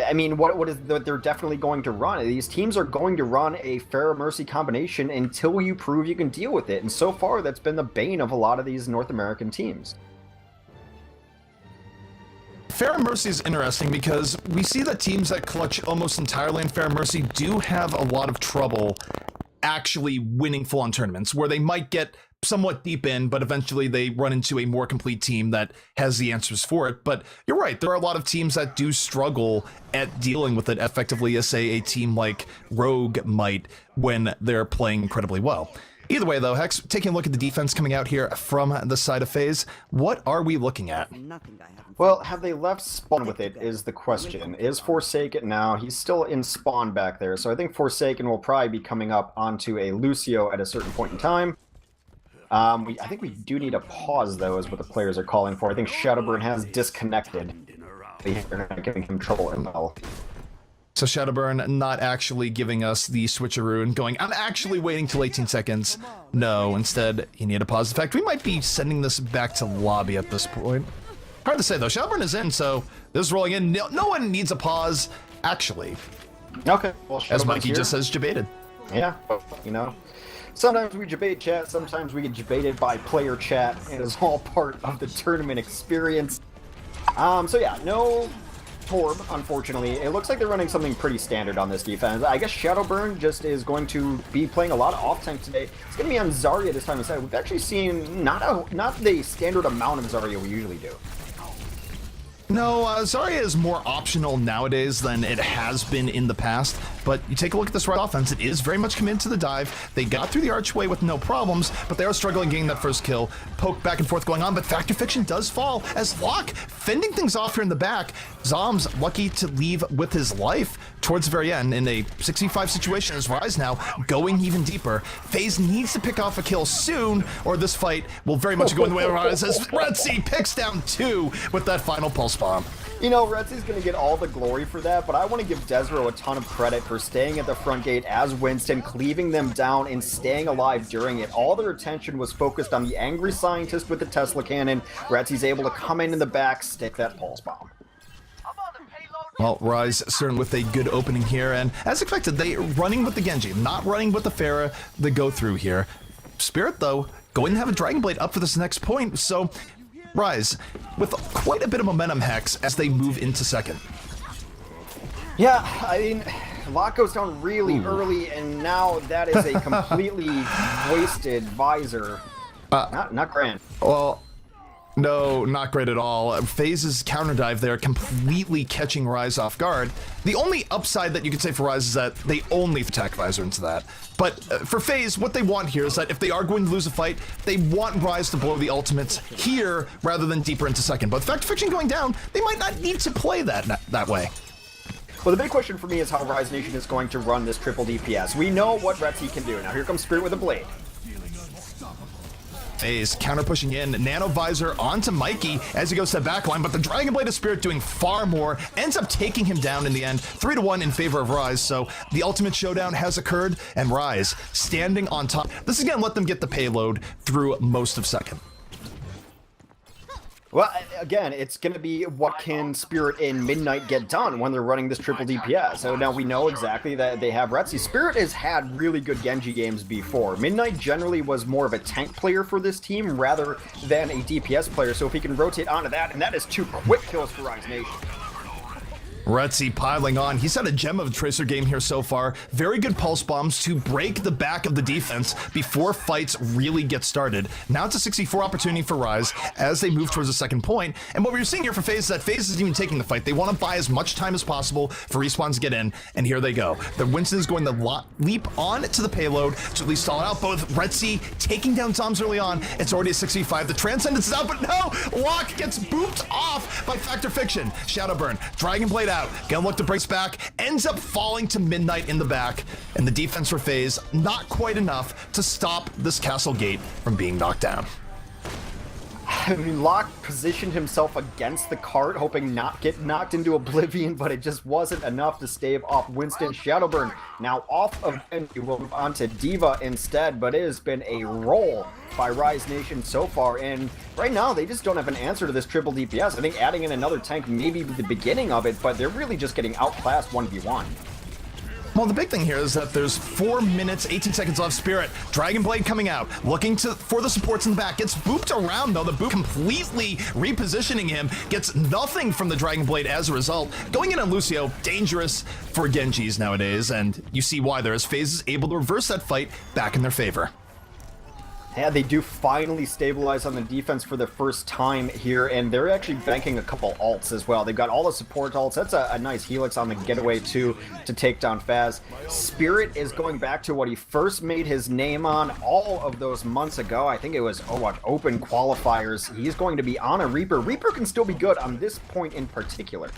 I mean, what is they're definitely going to run. These teams are going to run a Pharah Mercy combination until you prove you can deal with it, and so far that's been the bane of a lot of these North American teams. Pharah Mercy is interesting because we see that teams that clutch almost entirely in Pharah Mercy do have a lot of trouble actually winning full-on tournaments, where they might get somewhat deep in, but eventually they run into a more complete team that has the answers for it. But you're right, there are a lot of teams that do struggle at dealing with it effectively, as say a team like Rogue might when they're playing incredibly well. Either way, though, Hex, taking a look at the defense coming out here from the side of FaZe, what are we looking at? Well, have they left spawn with it is the question. Is Forsaken now? He's still in spawn back there, so I think Forsaken will probably be coming up onto a Lucio at a certain point in time. I think we do need a pause, though, is what the players are calling for. I think Shadowburn has disconnected. They're not giving him trouble at all. So Shadowburn not actually giving us the switcheroo and going, I'm actually waiting till 18 seconds. No, instead, he needed a pause. In fact, we might be sending this back to lobby at this point. Hard to say, though. Shadowburn is in, so this is rolling in. No one needs a pause, actually. Okay. Well, as Mikey just says, debated. Yeah, you know. Sometimes we debate chat, sometimes we get debated by player chat. It is all part of the tournament experience. So yeah, no Torb, unfortunately. It looks like they're running something pretty standard on this defense. I guess Shadowburn just is going to be playing a lot of off-tank today. It's going to be on Zarya this time instead. We've actually seen not the standard amount of Zarya we usually do. No, Zarya is more optional nowadays than it has been in the past, but you take a look at this Red offense, it is very much committed to the dive. They got through the archway with no problems, but they are struggling getting that first kill. Poke back and forth going on, but Factor Fiction does fall as Locke fending things off here in the back. Zom's lucky to leave with his life towards the very end in a 65 situation as Rise now going even deeper. FaZe needs to pick off a kill soon, or this fight will very much go in the way of Rise as Retzi picks down 2 with that final pulse bomb. You know, Retzi's going to get all the glory for that, but I want to give Desro a ton of credit for staying at the front gate as Winston, cleaving them down and staying alive during it. All their attention was focused on the angry scientist with the Tesla cannon. Retzi's able to come in the back, stick that pulse bomb. Well, Rise certainly with a good opening here, and as expected, they running with the Genji, not running with the Pharah, the go-through here. Spirit, though, going to have a Dragon Blade up for this next point, so Rise with quite a bit of momentum, Hex, as they move into second. Yeah, I mean, Locke goes down really early, and now that is a completely wasted visor. Not grand. Well, No, not great at all. FaZe's counter dive there completely catching Rise off guard. The only upside that you could say for Rise is that they only attack Visor into that. But for FaZe, what they want here is that if they are going to lose a fight, they want Rise to blow the ultimates here rather than deeper into second. But Fact Fiction going down, they might not need to play that way. Well, the big question for me is how Rise Nation is going to run this triple DPS. We know what Retzi can do. Now here comes Spirit with a blade. FaZe counter pushing in, Nano Visor onto Mikey as he goes to the backline, but the Dragon Blade of Spirit doing far more, ends up taking him down in the end, 3-1 in favor of Rise. So the ultimate showdown has occurred, and Rise standing on top. This is gonna let them get the payload through most of second. Well, again, it's going to be what can Spirit and Midnight get done when they're running this triple DPS. So now we know exactly that they have Retzi. Spirit has had really good Genji games before. Midnight generally was more of a tank player for this team rather than a DPS player. So if he can rotate onto that, and that is 2 quick kills for Rise Nation. Retzi piling on. He's had a gem of a Tracer game here so far. Very good pulse bombs to break the back of the defense before fights really get started. Now it's a 64 opportunity for Rise as they move towards the second point. And what we're seeing here for FaZe is that FaZe isn't even taking the fight. They want to buy as much time as possible for respawns to get in, and here they go. The Winston is going to leap on to the payload to at least stall it out. Both Retzi taking down Toms early on. It's already a 65. The Transcendence is out, but no! Locke gets booped off by Factor Fiction. Shadowburn, Dragon Blade out, gonna look to break back, ends up falling to Midnight in the back, and the defense for FaZe not quite enough to stop this castle gate from being knocked down. I mean, Locke positioned himself against the cart, hoping not get knocked into oblivion, but it just wasn't enough to stave off Winston. Shadowburn now off of Genji, will move on to D.Va instead, but it has been a roll by Rise Nation so far, and right now they just don't have an answer to this triple DPS. I think adding in another tank may be the beginning of it, but they're really just getting outclassed 1v1. Well, the big thing here is that there's 4 minutes, 18 seconds left. Spirit, Dragon Blade coming out, looking for the supports in the back. Gets booped around, though. The boop completely repositioning him. Gets nothing from the Dragon Blade as a result. Going in on Lucio, dangerous for Genjis nowadays, and you see why there, as FaZe is able to reverse that fight back in their favor. Yeah, they do finally stabilize on the defense for the first time here, and they're actually banking a couple ults as well. They've got all the support ults. That's a nice Helix on the getaway, too, to take down FaZe. Spirit is going back to what he first made his name on all of those months ago. I think it was Overwatch Open qualifiers. He's going to be on a Reaper. Reaper can still be good on this point in particular.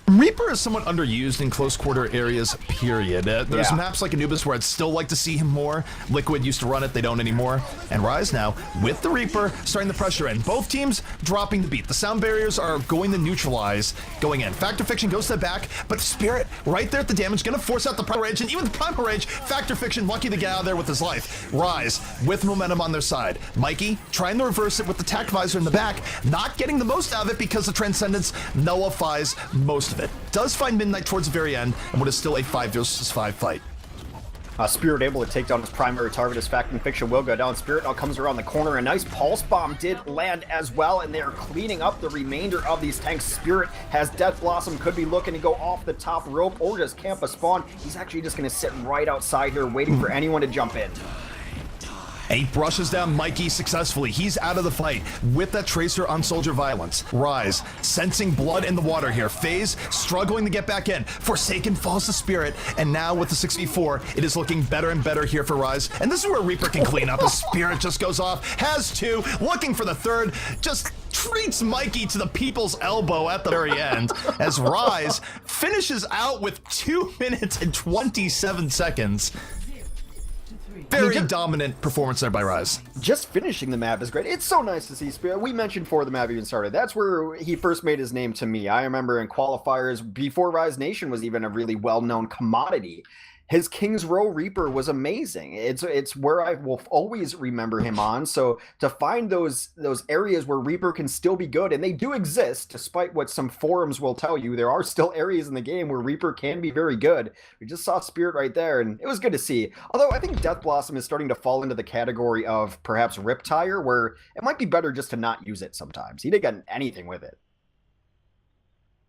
Reaper is somewhat underused in close quarter areas, period. There's maps like Anubis where I'd still like to see him more. Liquid used to run it, they don't anymore. And Rise now, with the Reaper, starting the pressure in. Both teams dropping the beat. The sound barriers are going to neutralize going in. Factor Fiction goes to the back, but Spirit right there at the damage, gonna force out the Primal Rage, and even the Primal Rage, Factor Fiction lucky to get out of there with his life. Rise with momentum on their side. Mikey trying to reverse it with the Tac Visor in the back, not getting the most out of it because the Transcendence nullifies most of it. Does find Midnight towards the very end, and what is still a 5 versus 5 fight. Spirit able to take down his primary target as Fact and Fiction will go down. Spirit now comes around the corner. A nice Pulse Bomb did land as well, and they are cleaning up the remainder of these tanks. Spirit has Death Blossom, could be looking to go off the top rope or just camp a spawn. He's actually just going to sit right outside here waiting for anyone to jump in. And he brushes down Mikey successfully. He's out of the fight with that Tracer on Soldier Violence. Rise, sensing blood in the water here. FaZe struggling to get back in. Forsaken falls to Spirit, and now with the 6v4, it is looking better and better here for Rise. And this is where Reaper can clean up. The Spirit just goes off, has 2, looking for the 3rd, just treats Mikey to the people's elbow at the very end as Rise finishes out with 2 minutes and 27 seconds. Very dominant performance there by Rise. Just finishing the map is great. It's so nice to see Spirit. We mentioned before the map even started, that's where he first made his name to me. I remember in qualifiers, before Rise Nation was even a really well-known commodity, his King's Row Reaper was amazing. It's where I will always remember him on. So to find those areas where Reaper can still be good, and they do exist, despite what some forums will tell you, there are still areas in the game where Reaper can be very good. We just saw Spirit right there, and it was good to see. Although I think Death Blossom is starting to fall into the category of perhaps Riptire, where it might be better just to not use it sometimes. He didn't get anything with it.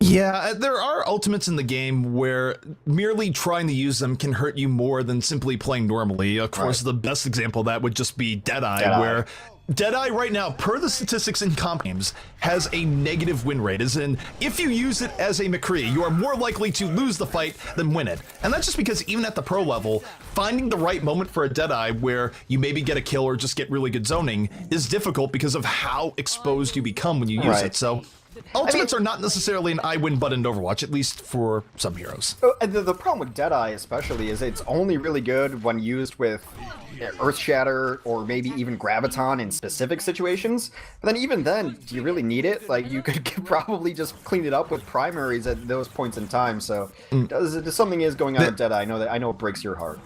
Yeah, there are ultimates in the game where merely trying to use them can hurt you more than simply playing normally. Of course, the best example of that would just be Deadeye, where Deadeye right now, per the statistics in comp games, has a negative win rate, as in, if you use it as a McCree, you are more likely to lose the fight than win it. And that's just because even at the pro level, finding the right moment for a Deadeye where you maybe get a kill or just get really good zoning is difficult because of how exposed you become when you use it. So ultimates are not necessarily an I win button in Overwatch, at least for some heroes. The problem with Deadeye especially is it's only really good when used with Earthshatter or maybe even Graviton in specific situations. But then even then, do you really need it? Like, you could probably just clean it up with primaries at those points in time. So something is going on with Deadeye. I know it breaks your heart.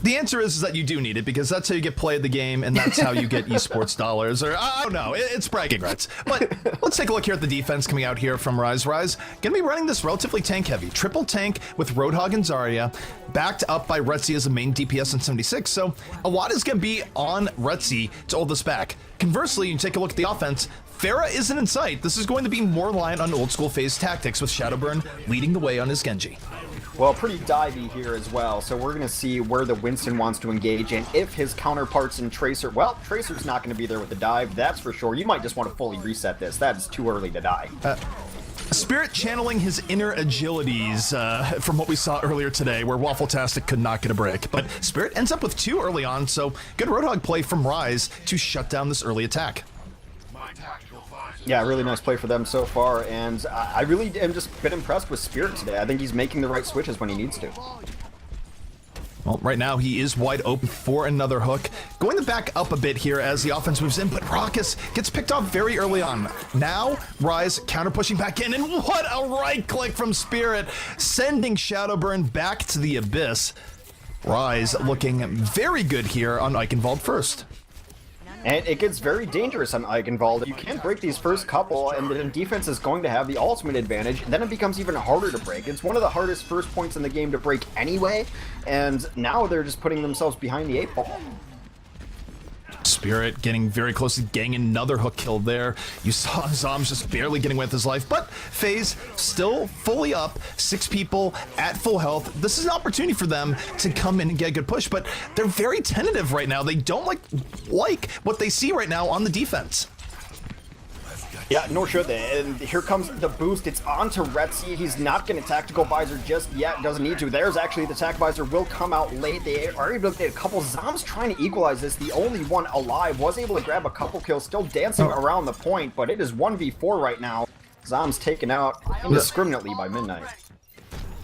The answer is that you do need it, because that's how you get play of the game, and that's how you get esports dollars, or I don't know, it's bragging rights. But let's take a look here at the defense coming out here from Rise. Rise gonna be running this relatively tank heavy. Triple tank with Roadhog and Zarya, backed up by Retzi as a main DPS in 76, so a lot is gonna be on Retzi to hold this back. Conversely, you take a look at the offense, Pharah isn't in sight. This is going to be more reliant on old school FaZe tactics, with Shadowburn leading the way on his Genji. Well, pretty divey here as well, so we're going to see where the Winston wants to engage, and if his counterparts in Tracer, well, Tracer's not going to be there with the dive, that's for sure. You might just want to fully reset this. That's too early to die. Spirit channeling his inner agilities from what we saw earlier today, where Waffletastic could not get a break. But Spirit ends up with 2 early on, so good Roadhog play from Rise to shut down this early attack. Yeah, really nice play for them so far, and I really am just been impressed with Spirit today. I think he's making the right switches when he needs to. Well, right now he is wide open for another hook. Going to back up a bit here as the offense moves in, but Raucus gets picked off very early on. Now, Rise counter pushing back in, and what a right click from Spirit, sending Shadowburn back to the abyss. Rise looking very good here on Eichenwald first. And it gets very dangerous on Eichenwald. You can't break these first couple, and the defense is going to have the ultimate advantage. Then it becomes even harder to break. It's one of the hardest first points in the game to break anyway, and now they're just putting themselves behind the 8 ball. Spirit getting very close to getting another hook kill there. You saw Zoms just barely getting away with his life, but FaZe still fully up, 6 people at full health. This is an opportunity for them to come in and get a good push, but they're very tentative right now. They don't like what they see right now on the defense. Yeah, nor should they. And here comes the boost. It's on to Retzi. He's not going to Tactical Visor just yet. Doesn't need to. There's actually the Tac Visor will come out late. They are able to get a couple. Zom's trying to equalize this. The only one alive was able to grab a couple kills. Still dancing around the point, but it is 1v4 right now. Zom's taken out indiscriminately by Midnight.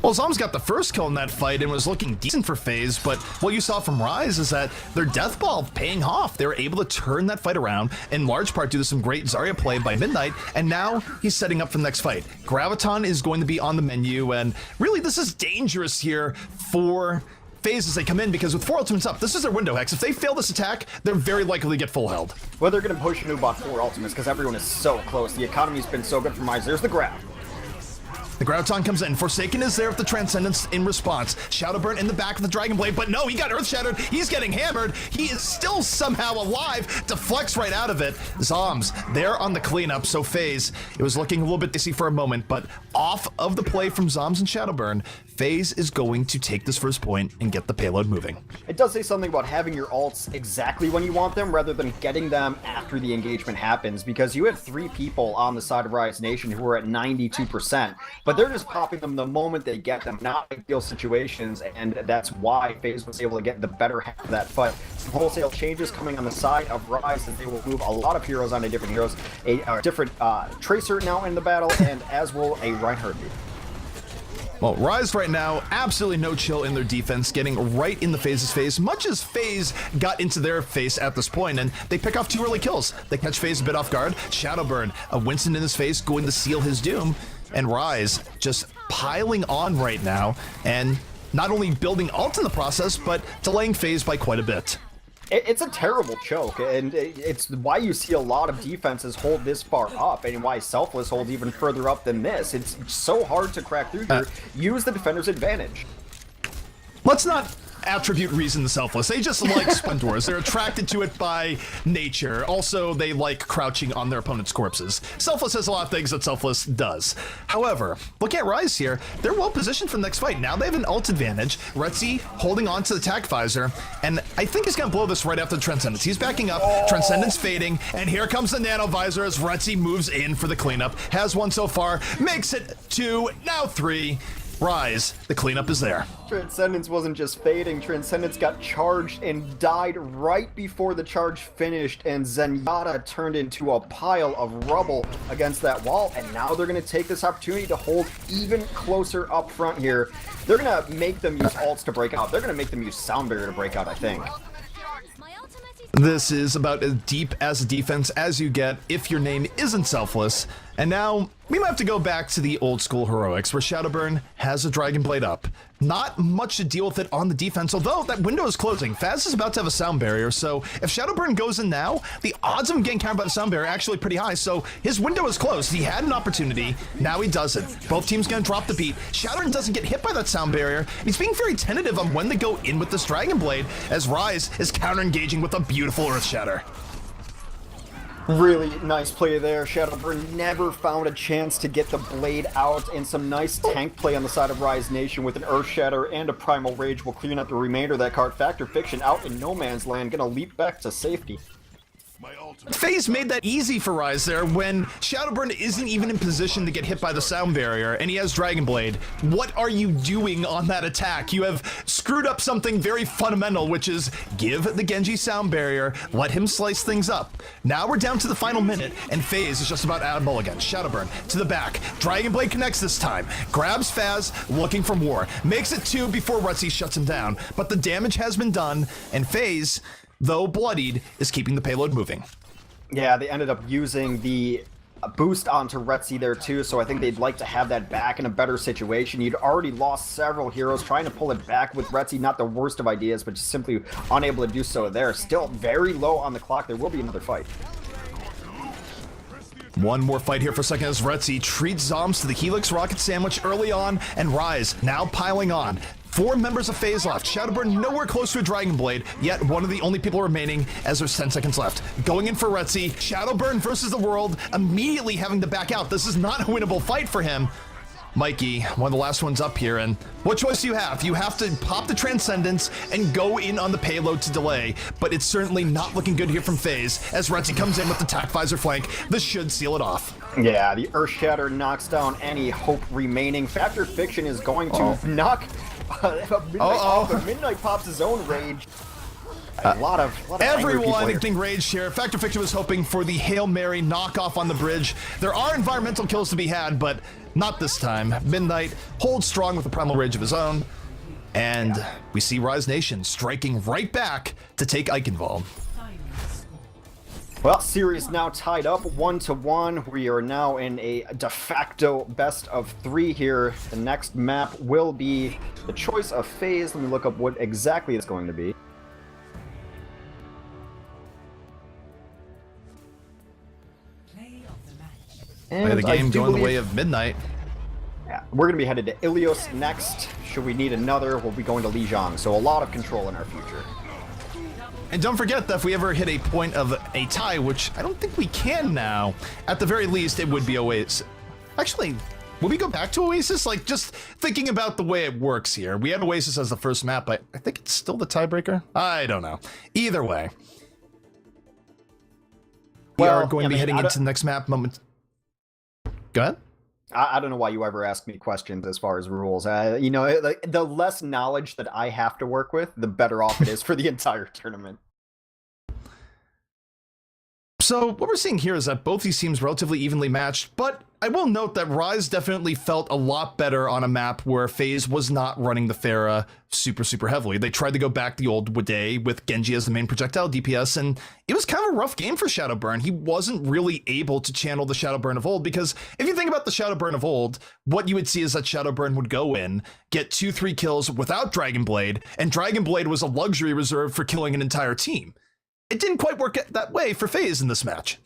Well, Zom's got the first kill in that fight and was looking decent for FaZe, but what you saw from Rise is that their death ball paying off. They were able to turn that fight around, in large part due to some great Zarya play by Midnight, and now he's setting up for the next fight. Graviton is going to be on the menu, and really this is dangerous here for FaZe as they come in, because with 4 ultimates up, this is their window, Hex. If they fail this attack, they're very likely to get full held. Well, they're going to push Nubot 4 ultimates because everyone is so close. The economy's been so good for Rise. There's the grab. The Graviton comes in. Forsaken is there with the Transcendence in response. Shadowburn in the back of the Dragon Blade, but no, he got Earth Shattered. He's getting hammered. He is still somehow alive. Deflects right out of it. Zoms, they're on the cleanup, so FaZe, it was looking a little bit dicey for a moment, but off of the play from Zoms and Shadowburn, FaZe is going to take this first point and get the payload moving. It does say something about having your ults exactly when you want them rather than getting them after the engagement happens, because you had 3 people on the side of Riot's Nation who were at 92%, but they're just popping them the moment they get them, not ideal situations, and that's why FaZe was able to get the better half of that fight. Some wholesale changes coming on the side of Rise as they will move a lot of heroes onto different heroes. A different Tracer now in the battle, and as will a Reinhardt. Well, Rise right now, absolutely no chill in their defense, getting right in the FaZe's face, much as FaZe got into their face at this point, and they pick off 2 early kills. They catch FaZe a bit off guard. Shadowburn, a Winston in his face, going to seal his doom, and Rise just piling on right now, and not only building ult in the process, but delaying FaZe by quite a bit. It's a terrible choke, and it's why you see a lot of defenses hold this far up, and why Selfless hold even further up than this. It's so hard to crack through here. Use the defender's advantage. Let's not attribute reason to Selfless. They just like Splendors. They're attracted to it by nature. Also, they like crouching on their opponent's corpses. Selfless has a lot of things that Selfless does. However, look at Rise here. They're well positioned for the next fight. Now they have an ult advantage. Retzi holding on to the attack visor, and I think he's gonna blow this right after the Transcendence. He's backing up, Transcendence fading, and here comes the Nano Visor as Retzi moves in for the cleanup. Has one so far, makes it 2, now 3. Rise, the cleanup is there. Transcendence wasn't just fading, Transcendence got charged and died right before the charge finished, and Zenyatta turned into a pile of rubble against that wall, and now they're going to take this opportunity to hold even closer up front here. They're going to make them use ults to break out. They're going to make them use Sound Barrier to break out, I think. This is about as deep as a defense as you get if your name isn't Selfless. And now, we might have to go back to the old school heroics, where Shadowburn has a Dragon Blade up. Not much to deal with it on the defense, although that window is closing. FaZe is about to have a Sound Barrier, so if Shadowburn goes in now, the odds of him getting countered by the Sound Barrier are actually pretty high, so his window is closed. He had an opportunity, now he doesn't. Both teams gonna drop the beat. Shadowburn doesn't get hit by that Sound Barrier. He's being very tentative on when to go in with this Dragon Blade, as Rise is counter-engaging with a beautiful Earth Shatter. Really nice play there. Shadowburn never found a chance to get the blade out, and some nice tank play on the side of Rise Nation with an Earth Shatter and a Primal Rage will clean up the remainder of that card. Factor Fiction out in no man's land, gonna leap back to safety. FaZe made that easy for Rise there when Shadowburn isn't even in position to get hit by the Sound Barrier and he has Dragon Blade. What are you doing on that attack? You have screwed up something very fundamental, which is give the Genji Sound Barrier, let him slice things up. Now we're down to the final minute and FaZe is just about out of mulligan. Shadowburn to the back. Dragon Blade connects this time. Grabs Faz, looking for more. Makes it 2 before Retzi shuts him down. But the damage has been done and FaZe, though bloodied, is keeping the payload moving. Yeah, they ended up using the boost onto Retzi there too, so I think they'd like to have that back in a better situation. You'd already lost several heroes. Trying to pull it back with Retzi, not the worst of ideas, but just simply unable to do so there. Still very low on the clock. There will be another fight. One more fight here for a second as Retzi treats Zombs to the Helix Rocket Sandwich early on, and Rise now piling on. 4 members of FaZe left. Shadowburn nowhere close to a Dragon Blade, yet one of the only people remaining as there's 10 seconds left. Going in for Retzi, Shadowburn versus the world, immediately having to back out. This is not a winnable fight for him. Mikey, one of the last ones up here, and what choice do you have? You have to pop the Transcendence and go in on the payload to delay, but it's certainly not looking good here from FaZe as Retzi comes in with the Tac Visor flank. This should seal it off. Yeah, the Earth Shatter knocks down any hope remaining. Factor Fiction is going to knock Midnight off, but Midnight pops his own rage. A lot of everyone getting raged here. Factor Fiction was hoping for the Hail Mary knockoff on the bridge. There are environmental kills to be had, but not this time. Midnight holds strong with a Primal Rage of his own, and we see Rise Nation striking right back to take Eichenwald. Well, series now tied up 1-1. We are now in a de facto best of 3 here. The next map will be the choice of FaZe. Let me look up what exactly it's going to be. Play the game going the way of Midnight. Yeah, we're going to be headed to Ilios next. Should we need another, we'll be going to Lijiang. So a lot of control in our future. And don't forget that if we ever hit a point of a tie, which I don't think we can now, at the very least, it would be Oasis. Actually, will we go back to Oasis? Like, just thinking about the way it works here. We had Oasis as the first map, but I think it's still the tiebreaker? I don't know. Either way. We are going to be heading into the next map moment. Go ahead. I don't know why you ever ask me questions as far as rules. You know, the less knowledge that I have to work with, the better off it is for the entire tournament. So what we're seeing here is that both these teams relatively evenly matched, but I will note that Rise definitely felt a lot better on a map where FaZe was not running the Pharah super heavily. They tried to go back the old way with Genji as the main projectile DPS, and it was kind of a rough game for Shadowburn. He wasn't really able to channel the Shadowburn of old, because if you think about the Shadowburn of old, what you would see is that Shadowburn would go in, get 2-3 kills without Dragon Blade, and Dragon Blade was a luxury reserved for killing an entire team. It didn't quite work that way for FaZe in this match.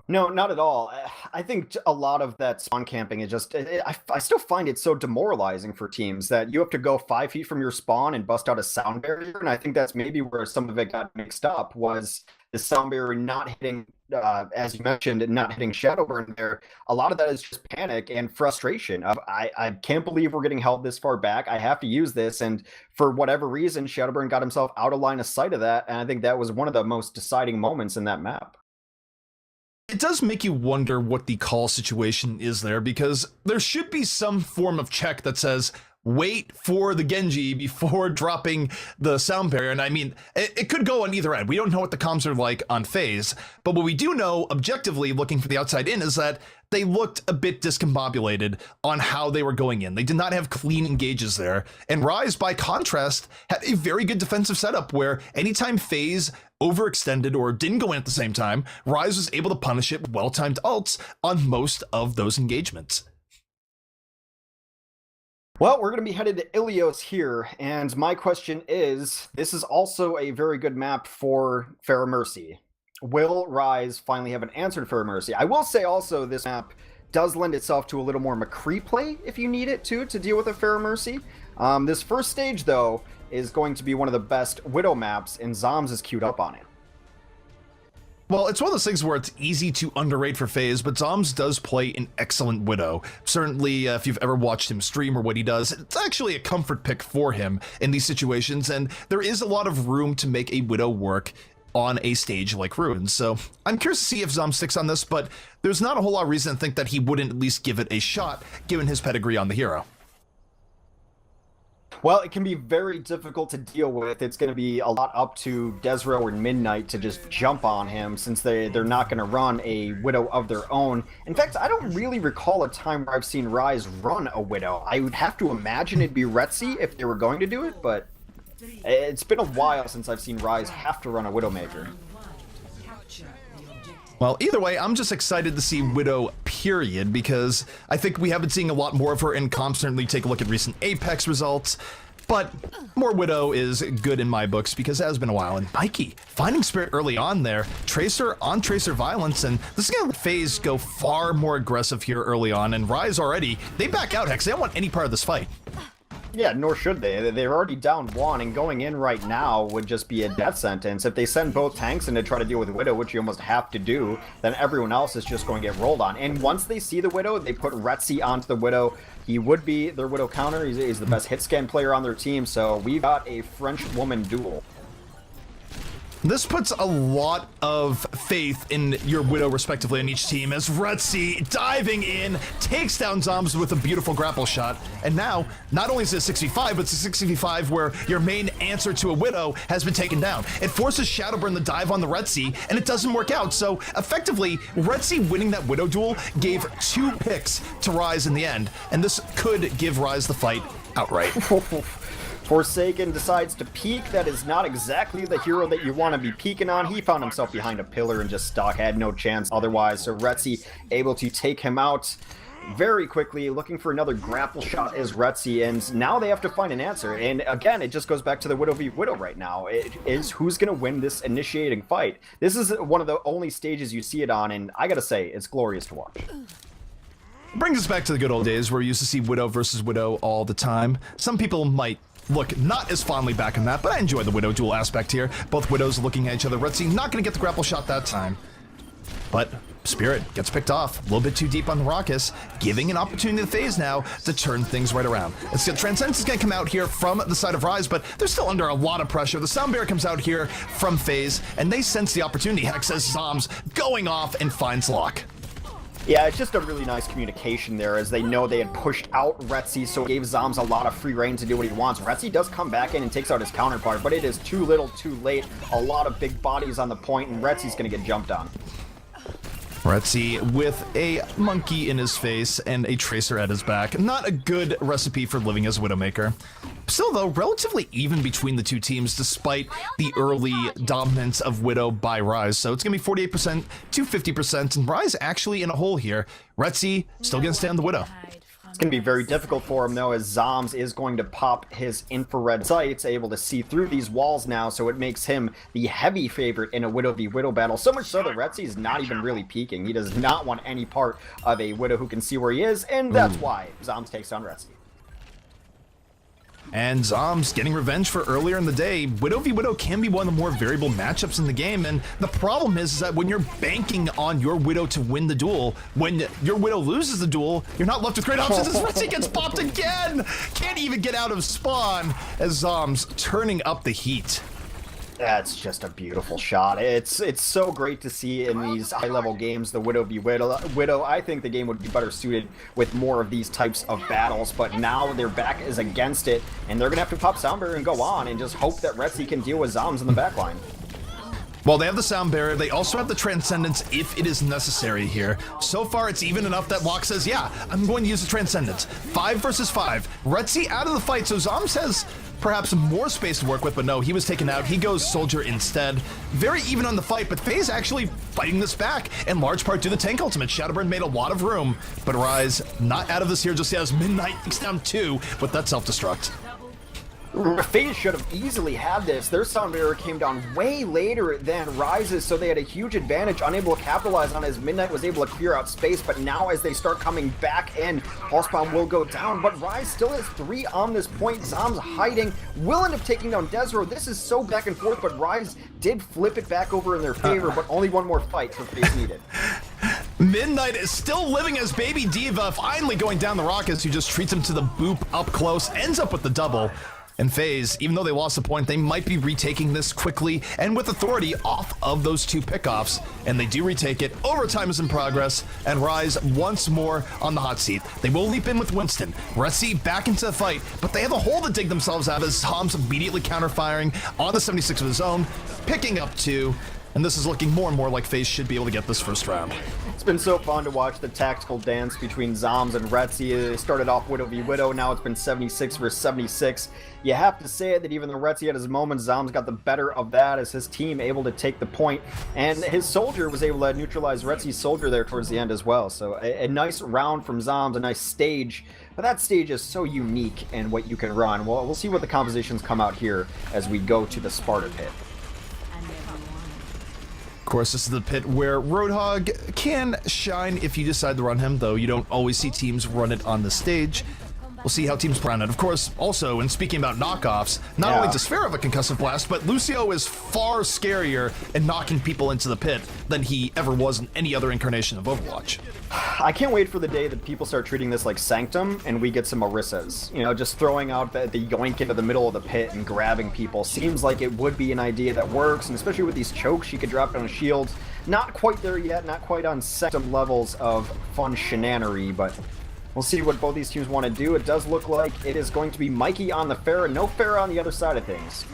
No, not at all. I think a lot of that spawn camping is just, I still find it so demoralizing for teams that you have to go 5 feet from your spawn and bust out a sound barrier. And I think that's maybe where some of it got mixed up was the sound barrier not hitting, as you mentioned, not hitting Shadowburn there. A lot of that is just panic and frustration. I can't believe we're getting held this far back. I have to use this. And for whatever reason, Shadowburn got himself out of line of sight of that. And I think that was one of the most deciding moments in that map. It does make you wonder what the call situation is there, because there should be some form of check that says, wait for the Genji before dropping the sound barrier. And I mean, it could go on either end. We don't know what the comms are like on FaZe, but what we do know, objectively, looking from the outside in, is that they looked a bit discombobulated on how they were going in. They did not have clean engages there. And Rise, by contrast, had a very good defensive setup where anytime FaZe overextended or didn't go in at the same time, Rise was able to punish it with well-timed ults on most of those engagements. Well, we're going to be headed to Ilios here, and my question is, this is also a very good map for Fair Mercy. Will Rise finally have an answer to Fair Mercy? I will say also this map does lend itself to a little more McCree play if you need it to deal with a Fair Mercy. This first stage, though, is going to be one of the best Widow maps, and Zoms is queued up on it. Well, it's one of those things where it's easy to underrate for FaZe, but Zoms does play an excellent Widow. Certainly, if you've ever watched him stream or what he does, it's actually a comfort pick for him in these situations, and there is a lot of room to make a Widow work on a stage like Ruins. So I'm curious to see if Zoms sticks on this, but there's not a whole lot of reason to think that he wouldn't at least give it a shot, given his pedigree on the hero. Well, it can be very difficult to deal with. It's going to be a lot up to Desro or Midnight to just jump on him, since they're not going to run a Widow of their own. In fact, I don't really recall a time where I've seen Rise run a Widow. I would have to imagine it'd be Retzi if they were going to do it, but it's been a while since I've seen Rise have to run a Widowmaker. Well, either way, I'm just excited to see Widow, period, because I think we have been seeing a lot more of her in comp. Certainly take a look at recent Apex results, but more Widow is good in my books because it has been a while. And Mikey, finding Spirit early on there, Tracer on Tracer violence, and this is going to let FaZe go far more aggressive here early on, and Rise already, they back out, Hex. They don't want any part of this fight. Yeah, nor should they. They're already down one, and going in right now would just be a death sentence. If they send both tanks in to try to deal with Widow, which you almost have to do, then everyone else is just going to get rolled on. And once they see the Widow, they put Retzi onto the Widow. He would be their Widow counter. He's the best hit scan player on their team, so we've got a French woman duel. This puts a lot of faith in your Widow, respectively, on each team, as Retzi, diving in, takes down Zoms with a beautiful grapple shot. And now, not only is it a 6v5, but it's a 6v5 where your main answer to a Widow has been taken down. It forces Shadowburn the dive on the Retzi, and it doesn't work out. So, effectively, Retzi winning that Widow duel gave 2 picks to Rise in the end, and this could give Rise the fight outright. Forsaken decides to peek. That is not exactly the hero that you want to be peeking on. He found himself behind a pillar and just stuck, had no chance otherwise. So Retzi able to take him out very quickly, looking for another grapple shot is Retzi, and now they have to find an answer. And again, it just goes back to the Widow v Widow right now. It is who's going to win this initiating fight. This is one of the only stages you see it on, and I gotta say, it's glorious to watch. Brings us back to the good old days where we used to see Widow versus Widow all the time. Some people might look not as fondly back on that, but I enjoy the Widow duel aspect here. Both Widows looking at each other. Retzi not going to get the grapple shot that time, but Spirit gets picked off a little bit too deep on the Raucous, giving an opportunity to FaZe now to turn things right around. Transcendence is going to come out here from the side of Rise, but they're still under a lot of pressure. The Sound Bear comes out here from FaZe, and they sense the opportunity. Hex says Zoms going off and finds Lock. Yeah, it's just a really nice communication there, as they know they had pushed out Retzi, so it gave Zoms a lot of free reign to do what he wants. Retzi does come back in and takes out his counterpart, but it is too little too late. A lot of big bodies on the point, and Retzi's going to get jumped on. Retzi with a monkey in his face and a Tracer at his back. Not a good recipe for living as Widowmaker. Still, though, relatively even between the two teams despite the early dominance of Widow by Rise. So it's going to be 48% to 50%, and Rise actually in a hole here. Retzi still going to stay on the Widow. It's going to be very difficult for him, though, as Zoms is going to pop his infrared sights, able to see through these walls now, so it makes him the heavy favorite in a Widow v Widow battle. So much so that Retzi is not even really peeking. He does not want any part of a Widow who can see where he is, and that's why Zoms takes on Retzi. And Zoms getting revenge for earlier in the day. Widow v Widow can be one of the more variable matchups in the game, and the problem is that when you're banking on your Widow to win the duel, when your Widow loses the duel, you're not left with great options as Retzi gets popped again! Can't even get out of spawn as Zoms turning up the heat. That's just a beautiful shot. It's so great to see in these high-level games, the Widow v Widow. I think the game would be better suited with more of these types of battles, but now their back is against it, and they're going to have to pop Sound Barrier and go on and just hope that Retzi can deal with Zoms in the backline. Well, they have the Sound Barrier. They also have the Transcendence if it is necessary here. So far, it's even enough that Locke says, yeah, I'm going to use the Transcendence. 5 versus 5. Retzi out of the fight, so Zoms has perhaps more space to work with, but no, he was taken out. He goes Soldier instead. Very even on the fight, but FaZe actually fighting this back, in large part due to the tank ultimate. Shadowburn made a lot of room, but Rise not out of this here just as Midnight takes down 2 with that self-destruct. FaZe should have easily had this. Their Sound Barrier came down way later than Rise's, so they had a huge advantage, unable to capitalize on it as Midnight was able to clear out space, but now as they start coming back in, Pulse Bomb will go down, but Rise still has 3 on this point. Zoms hiding, will end up taking down Desro. This is so back and forth, but Rise did flip it back over in their favor, but only one more fight for FaZe needed. Midnight is still living as Baby Diva, finally going down the Rockets, who just treats him to the boop up close, ends up with the double. And FaZe, even though they lost the point, they might be retaking this quickly and with authority off of those 2 pickoffs. And they do retake it. Overtime is in progress, and Rise once more on the hot seat. They will leap in with Winston. Retzi back into the fight, but they have a hole to dig themselves out as Tom's immediately counter-firing on the 76 of his own, picking up 2. And this is looking more and more like FaZe should be able to get this first round. It's been so fun to watch the tactical dance between Zoms and Retzi. It started off Widow v Widow, now it's been 76 versus 76. You have to say it that even though Retzi had his moments, Zoms got the better of that as his team able to take the point, and his Soldier was able to neutralize Retzi's Soldier there towards the end as well. So a nice round from Zoms, a nice stage, but that stage is so unique in what you can run. Well, we'll see what the compositions come out here as we go to the Sparta pit. Of course, this is the pit where Roadhog can shine if you decide to run him, though you don't always see teams run it on the stage. We'll see how teams plan it. Of course, also, and speaking about knockoffs, not only does Sphere have a concussive blast, but Lucio is far scarier in knocking people into the pit than he ever was in any other incarnation of Overwatch. I can't wait for the day that people start treating this like Sanctum and we get some Orissas. You know, just throwing out the yoink into the middle of the pit and grabbing people seems like it would be an idea that works, and especially with these chokes, she could drop down shields. Not quite there yet, not quite on Sanctum levels of fun shenanery, but we'll see what both these teams want to do. It does look like it is going to be Mikey on the Pharah, no Pharah on the other side of things.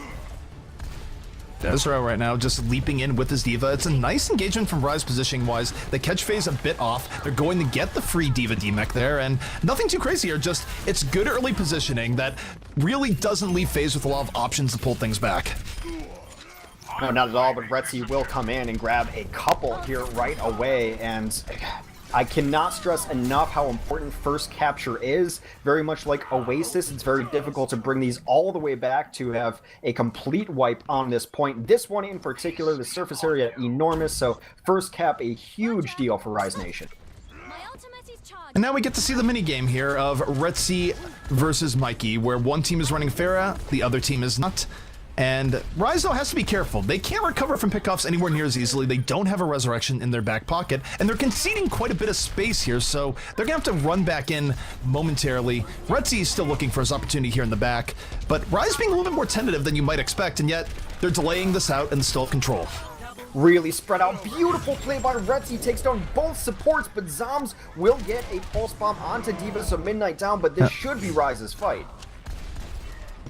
Desro right now just leaping in with his Diva. It's a nice engagement from Rise positioning-wise. They catch FaZe a bit off. They're going to get the free Diva D-Mech there, and nothing too crazy here. Just, it's good early positioning that really doesn't leave FaZe with a lot of options to pull things back. No, not at all, but Retzi will come in and grab a couple here right away, and I cannot stress enough how important first capture is. Very much like Oasis, it's very difficult to bring these all the way back to have a complete wipe on this point. This one in particular, the surface area enormous, so first cap a huge deal for Rise Nation. And now we get to see the minigame here of Retzi versus Mikey, where one team is running Pharah, the other team is not. And Rise, though, has to be careful. They can't recover from pickoffs anywhere near as easily. They don't have a resurrection in their back pocket, and they're conceding quite a bit of space here, so they're gonna have to run back in momentarily. Retzi is still looking for his opportunity here in the back, but Rise being a little bit more tentative than you might expect, and yet they're delaying this out and still have control. Really spread out. Beautiful play by Retzi. Takes down both supports, but Zoms will get a pulse bomb onto Diva, so Midnight down, but this should be Rise's fight.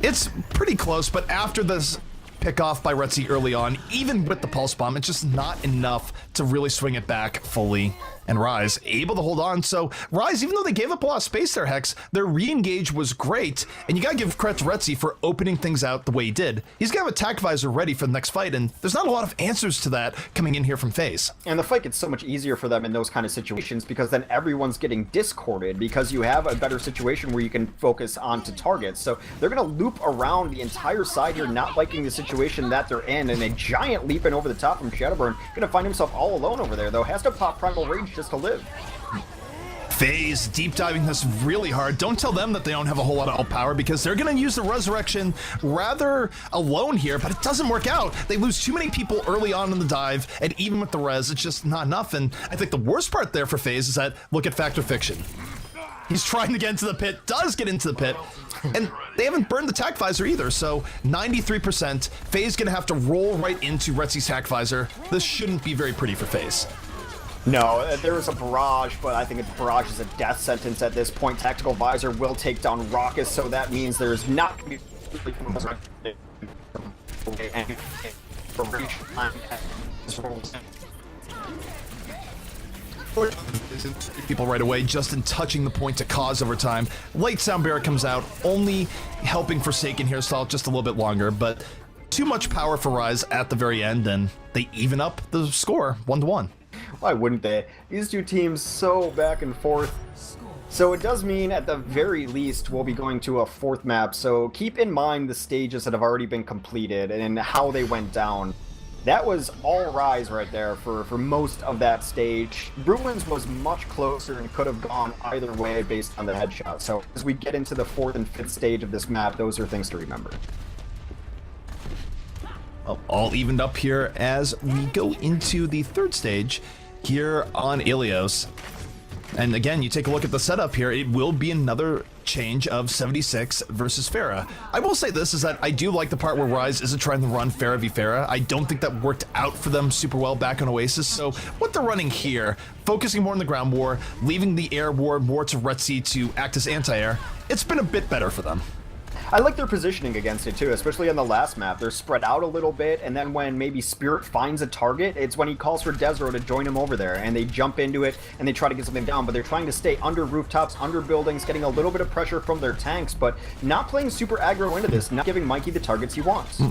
It's pretty close, but after this pick-off by Retzi early on, even with the pulse bomb, it's just not enough to really swing it back fully. And Rise able to hold on. So Rise, even though they gave up a lot of space there, Hex, their re-engage was great. And you gotta give credit to Retzi for opening things out the way he did. He's got an attack visor ready for the next fight, and there's not a lot of answers to that coming in here from FaZe. And the fight gets so much easier for them in those kind of situations because then everyone's getting discorded because you have a better situation where you can focus onto targets. So they're gonna loop around the entire side here, not liking the situation that they're in, and a giant leaping over the top from Shadowburn. Gonna find himself all alone over there, though. Has to pop Primal Rage just to live. FaZe deep diving this really hard. Don't tell them that they don't have a whole lot of ult power because they're going to use the resurrection rather alone here, but it doesn't work out. They lose too many people early on in the dive, and even with the res, it's just not enough. And I think the worst part there for FaZe is that, look at Factor Fiction. He's trying to get into the pit, does get into the pit, and they haven't burned the tack visor either, so 93%. FaZe gonna have to roll right into Retzi's tack visor. This shouldn't be very pretty for FaZe. No, there was a barrage, but I think a barrage is a death sentence at this point. Tactical Visor will take down Raucus, so that means there's not going to be people right away. Justin touching the point to cause overtime. Late Sound Barrier comes out, only helping Forsaken here stall just a little bit longer, but too much power for Rise at the very end, and they even up the score 1-1. Why wouldn't they? These two teams so back and forth. So it does mean at the very least we'll be going to a fourth map, so keep in mind the stages that have already been completed and how they went down. That was all Rise right there for most of that stage. Ruins was much closer and could have gone either way based on the headshot. So as we get into the fourth and fifth stage of this map, those are things to remember. Well, all evened up here as we go into the third stage here on Ilios. And again, you take a look at the setup here, it will be another change of 76 versus Pharah. I will say this, is that I do like the part where Rise isn't trying to run Pharah v Pharah. I don't think that worked out for them super well back on Oasis, so what they're running here, focusing more on the ground war, leaving the air war more to Retzi to act as anti-air, it's been a bit better for them. I like their positioning against it too, especially on the last map. They're spread out a little bit, and then when maybe Spirit finds a target, it's when he calls for Desro to join him over there, and they jump into it, and they try to get something down, but they're trying to stay under rooftops, under buildings, getting a little bit of pressure from their tanks, but not playing super aggro into this, not giving Mikey the targets he wants.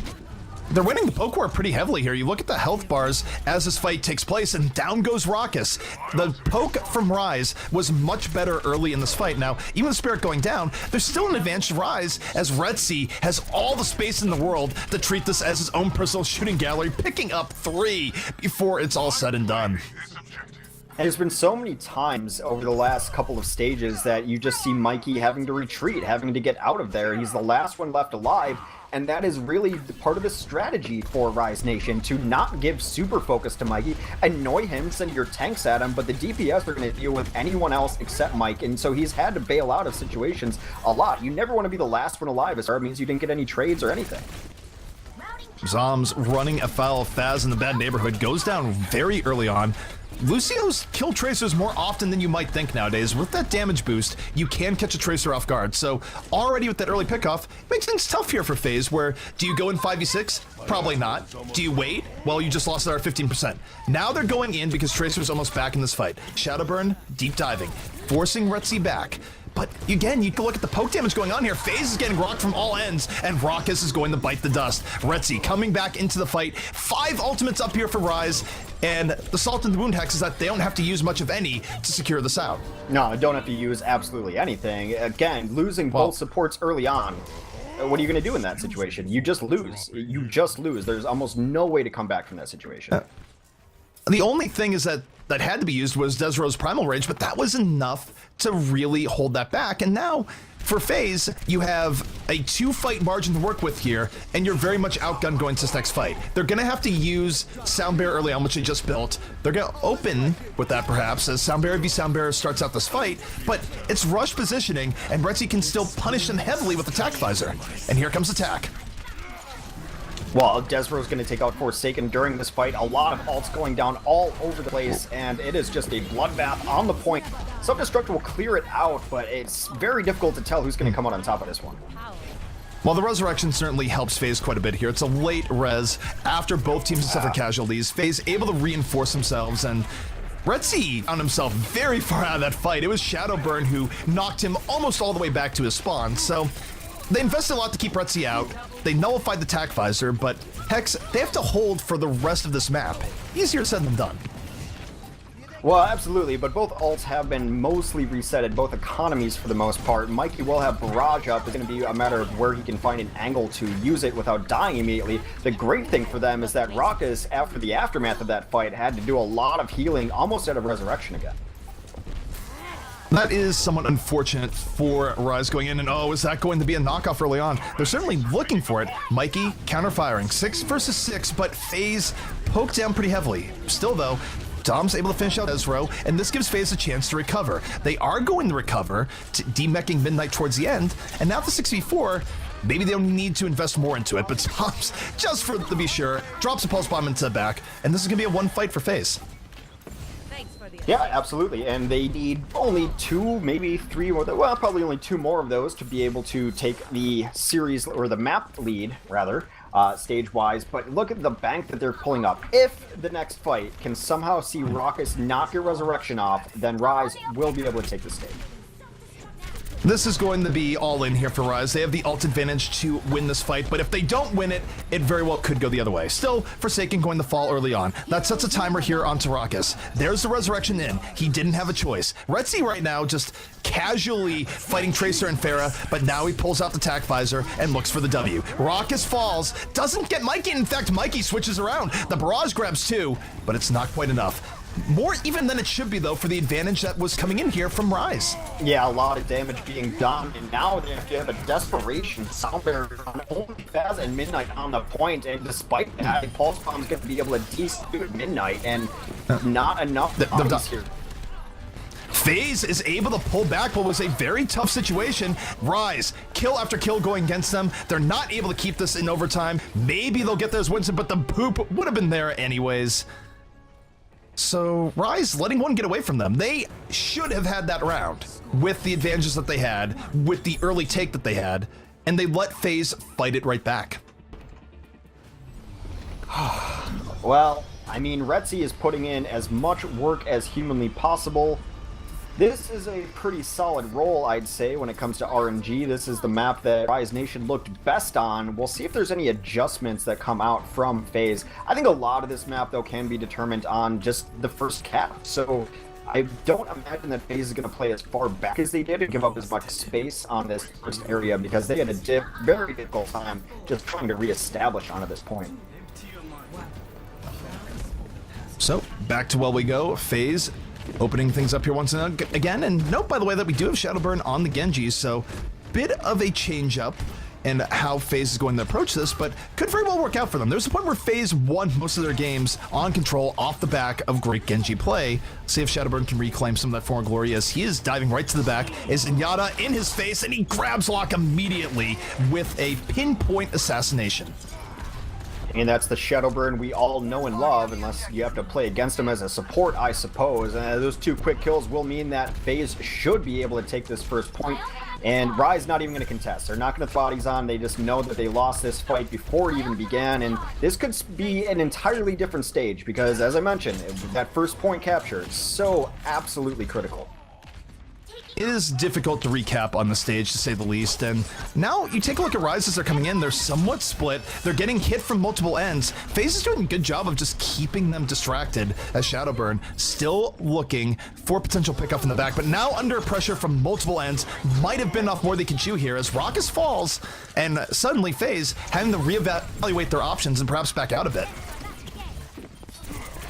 They're winning the poke war pretty heavily here. You look at the health bars as this fight takes place, and down goes Raucus. The poke from Rise was much better early in this fight. Now, even with Spirit going down, there's still an advantage to Rise, as Retzi has all the space in the world to treat this as his own personal shooting gallery, picking up 3 before it's all said and done. And there's been so many times over the last couple of stages that you just see Mikey having to retreat, having to get out of there. He's the last one left alive, and that is really part of the strategy for Rise Nation, to not give super focus to Mikey, annoy him, send your tanks at him, but the DPS are going to deal with anyone else except Mike, and so he's had to bail out of situations a lot. You never want to be the last one alive, as it means you didn't get any trades or anything. Zoms running afoul of FaZe in the bad neighborhood goes down very early on. Lucio's kill tracers more often than you might think nowadays. With that damage boost, you can catch a tracer off guard. So already with that early pickoff, it makes things tough here for FaZe, where do you go in 5v6? Probably not. Do you wait? Well, you just lost our 15%. Now they're going in because Tracer's almost back in this fight. Shadowburn, deep diving, forcing Retzi back. But again, you can look at the poke damage going on here. FaZe is getting rocked from all ends, and Raucus is going to bite the dust. Retzi coming back into the fight. 5 ultimates up here for Rise, and the Salt in the Wound Hex is that they don't have to use much of any to secure this out. No, don't have to use absolutely anything. Again, losing both supports early on. What are you going to do in that situation? You just lose. You just lose. There's almost no way to come back from that situation. The only thing is that had to be used was Desro's Primal Rage, but that was enough to really hold that back. And now, for FaZe, you have a 2-fight margin to work with here, and you're very much outgunned going to this next fight. They're going to have to use Sound Barrier early on, which they just built. They're going to open with that, perhaps, as Sound Barrier v Sound Barrier starts out this fight, but it's rush positioning, and Retzi can still punish them heavily with Attack Visor. And here comes Attack. Well, Desro's going to take out Forsaken during this fight. A lot of ults going down all over the place, and it is just a bloodbath on the point. Self-Destruct will clear it out, but it's very difficult to tell who's going to come out on top of this one. Well, the Resurrection certainly helps FaZe quite a bit here. It's a late res after both teams have suffered casualties. FaZe able to reinforce themselves, and Retzi found himself very far out of that fight. It was Shadowburn who knocked him almost all the way back to his spawn, so they invested a lot to keep Retzi out. They nullified the tac visor, but Hex, they have to hold for the rest of this map. Easier said than done. Well, absolutely, but both ults have been mostly resetted, both economies for the most part. Mikey will have Barrage up. It's going to be a matter of where he can find an angle to use it without dying immediately. The great thing for them is that Raucus, after the aftermath of that fight, had to do a lot of healing, almost out of Resurrection again. That is somewhat unfortunate for Rise going in, and oh, is that going to be a knockoff early on? They're certainly looking for it. Mikey counter-firing, 6 versus 6, but FaZe poked down pretty heavily. Still though, Dom's able to finish out Ezreal, and this gives FaZe a chance to recover. They are going to recover, demeching Midnight towards the end, and now the 6v4, maybe they don't need to invest more into it, but Dom's, just for to be sure, drops a Pulse Bomb into the back, and this is going to be a one fight for FaZe. Yeah, absolutely, and they need only 2, maybe 3 more, well, probably only 2 more of those to be able to take the series, or the map lead, rather, stage-wise, but look at the bank that they're pulling up. If the next fight can somehow see Raucus knock your Resurrection off, then Rise will be able to take the stage. This is going to be all in here for Rise. They have the ult advantage to win this fight, but if they don't win it, it very well could go the other way. Still, Forsaken going to fall early on. That sets a timer here onto Raucus. There's the Resurrection in. He didn't have a choice. Retzi right now just casually fighting Tracer and Pharah, but now he pulls out the tac visor and looks for the W. Raucus falls, doesn't get Mikey. In fact, Mikey switches around. The barrage grabs too, but it's not quite enough. More even than it should be, though, for the advantage that was coming in here from Rise. Yeah, a lot of damage being done, and now they have to have a desperation sound barrier on only FaZe and Midnight on the point, and despite that, Pulse Bomb's going to be able to de-suit Midnight, and not enough here. FaZe is able to pull back what was a very tough situation. Rise, kill after kill going against them. They're not able to keep this in overtime. Maybe they'll get those wins, but the poop would have been there anyways. So Rise letting one get away from them. They should have had that round with the advantages that they had, with the early take that they had, and they let FaZe fight it right back. Well, I mean, Retzi is putting in as much work as humanly possible. This is a pretty solid role, I'd say, when it comes to RNG. This is the map that Rise Nation looked best on. We'll see if there's any adjustments that come out from FaZe. I think a lot of this map, though, can be determined on just the first cap. So I don't imagine that FaZe is going to play as far back as they did and give up as much space on this first area, because they had a very difficult time just trying to reestablish onto this point. So back to where we go. FaZe opening things up here once again, and note, by the way, that we do have Shadowburn on the Genji, so bit of a change up in how FaZe is going to approach this, but could very well work out for them. There's a point where FaZe won most of their games on control off the back of great Genji play. See if Shadowburn can reclaim some of that former glory, as he is diving right to the back. Is Zenyatta in his face, and he grabs Locke immediately with a pinpoint assassination. And that's the Shadowburn we all know and love, unless you have to play against him as a support, I suppose. Those 2 quick kills will mean that FaZe should be able to take this first point, and Rise not even going to contest. They're not going to throw bodies on. They just know that they lost this fight before it even began, and this could be an entirely different stage, because, as I mentioned, that first point capture is so absolutely critical. It is difficult to recap on the stage, to say the least, and now you take a look at Rise as they're coming in. They're somewhat split. They're getting hit from multiple ends. FaZe is doing a good job of just keeping them distracted, as Shadowburn still looking for potential pickup in the back, but now under pressure from multiple ends. Might have been off more they can chew here, as Raucus falls, and suddenly FaZe having to reevaluate their options and perhaps back out a bit.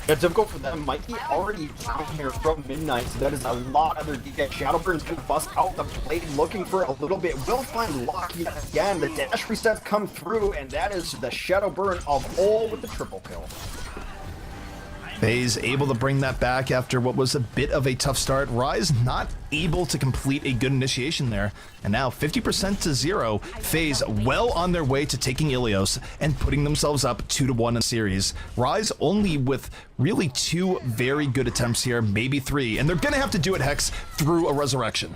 It's difficult for them. Mikey already down here from Midnight, so that is a lot of their DK. Shadowburn's gonna bust out the blade, looking for a little bit. Will find Locke yet again. The dash resets come through, and that is the Shadowburn of all with the triple kill. FaZe able to bring that back after what was a bit of a tough start. Rise not able to complete a good initiation there. And now 50% to 0. FaZe well on their way to taking Ilios and putting themselves up 2-1 in the series. Rise only with really 2 very good attempts here, maybe 3. And they're going to have to do it, Hex, through a resurrection.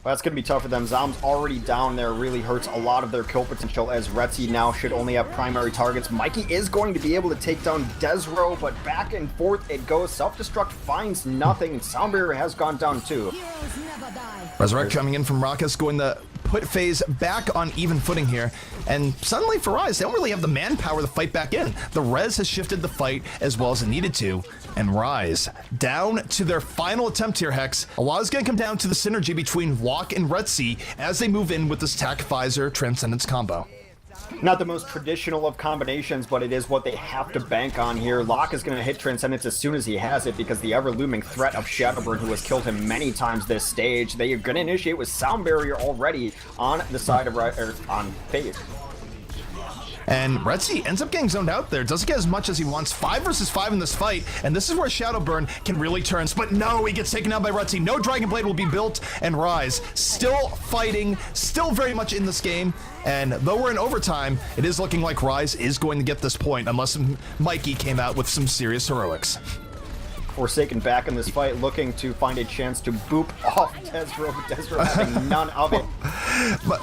Well, that's going to be tough for them. Zom's already down there, really hurts a lot of their kill potential, as Retzi now should only have primary targets. Mikey is going to be able to take down Desro, but back and forth it goes. Self-destruct finds nothing, and Sound Barrier has gone down too. Resurrect coming in from Raucus, going to put FaZe back on even footing here. And suddenly for Rise, they don't really have the manpower to fight back in. The res has shifted the fight as well as it needed to. And Rise, down to their final attempt here, Hex. A lot is going to come down to the synergy between Locke and Retzi as they move in with this Tac Visor Transcendence combo. Not the most traditional of combinations, but it is what they have to bank on here. Locke is going to hit Transcendence as soon as he has it, because the ever-looming threat of Shadowburn, who has killed him many times this stage, they are going to initiate with Sound Barrier already on the side of on FaZe. And Retzi ends up getting zoned out there. Doesn't get as much as he wants. 5 versus 5 in this fight. And this is where Shadowburn can really turn. But no, he gets taken down by Retzi. No Dragon Blade will be built. And Rise still fighting, still very much in this game. And though we're in overtime, it is looking like Rise is going to get this point, unless Mikey came out with some serious heroics. Forsaken back in this fight, looking to find a chance to boop off Desro. Desro having none of it. But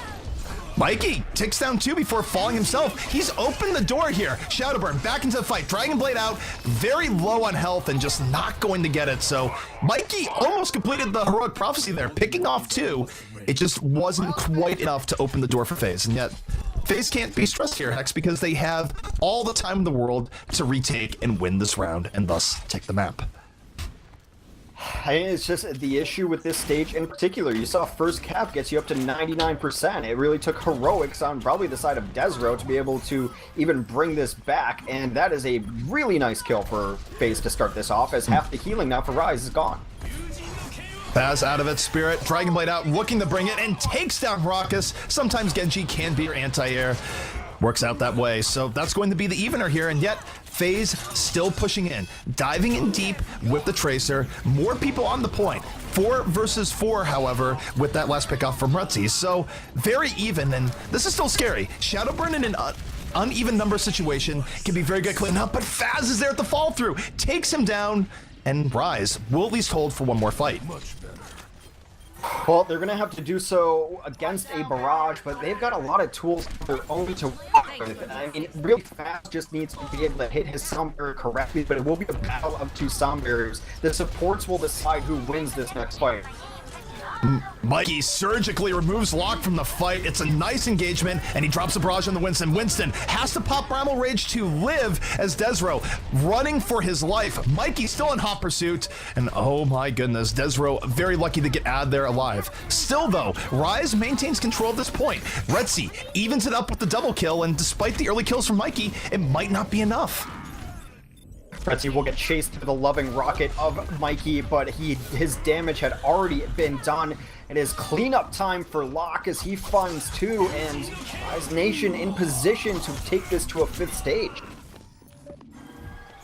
Mikey takes down 2 before falling himself. He's opened the door here. Shadowburn back into the fight. Dragon Blade out, very low on health and just not going to get it. So Mikey almost completed the heroic prophecy there, picking off 2. It just wasn't quite enough to open the door for FaZe. And yet FaZe can't be stressed here, Hex, because they have all the time in the world to retake and win this round and thus take the map. It's just the issue with this stage in particular. You saw first cap gets you up to 99%. It really took heroics on probably the side of Desro to be able to even bring this back, and that is a really nice kill for FaZe to start this off, as half the healing now for Rise is gone. FaZe out of it, Spirit, Dragon Blade out, looking to bring it, and takes down Raucus. Sometimes Genji can be your anti-air. Works out that way, so that's going to be the evener here, and yet FaZe still pushing in, diving in deep with the Tracer. More people on the point. 4 versus 4, however, with that last pick off from Retzi. So very even, and this is still scary. Shadowburn in an uneven number situation can be very good cleaning up, but FaZe is there at the fall through, takes him down, and Rise will at least hold for one more fight. Well, they're going to have to do so against a barrage, but they've got a lot of tools of their own to work with. I mean, really fast just needs to be able to hit his sound barrier correctly, but it will be a battle of 2 sound barriers. The supports will decide who wins this next fight. Mikey surgically removes Locke from the fight. It's a nice engagement, and he drops a barrage on the Winston. Winston has to pop Primal Rage to live as Desro running for his life. Mikey still in hot pursuit, and oh my goodness, Desro very lucky to get out of there alive. Still though, Rise maintains control at this point. Retzi evens it up with the double kill, and despite the early kills from Mikey, it might not be enough. Retzi will get chased to the loving rocket of Mikey, but his damage had already been done. It is cleanup time for Locke as he finds 2, and Rise Nation in position to take this to a 5th stage.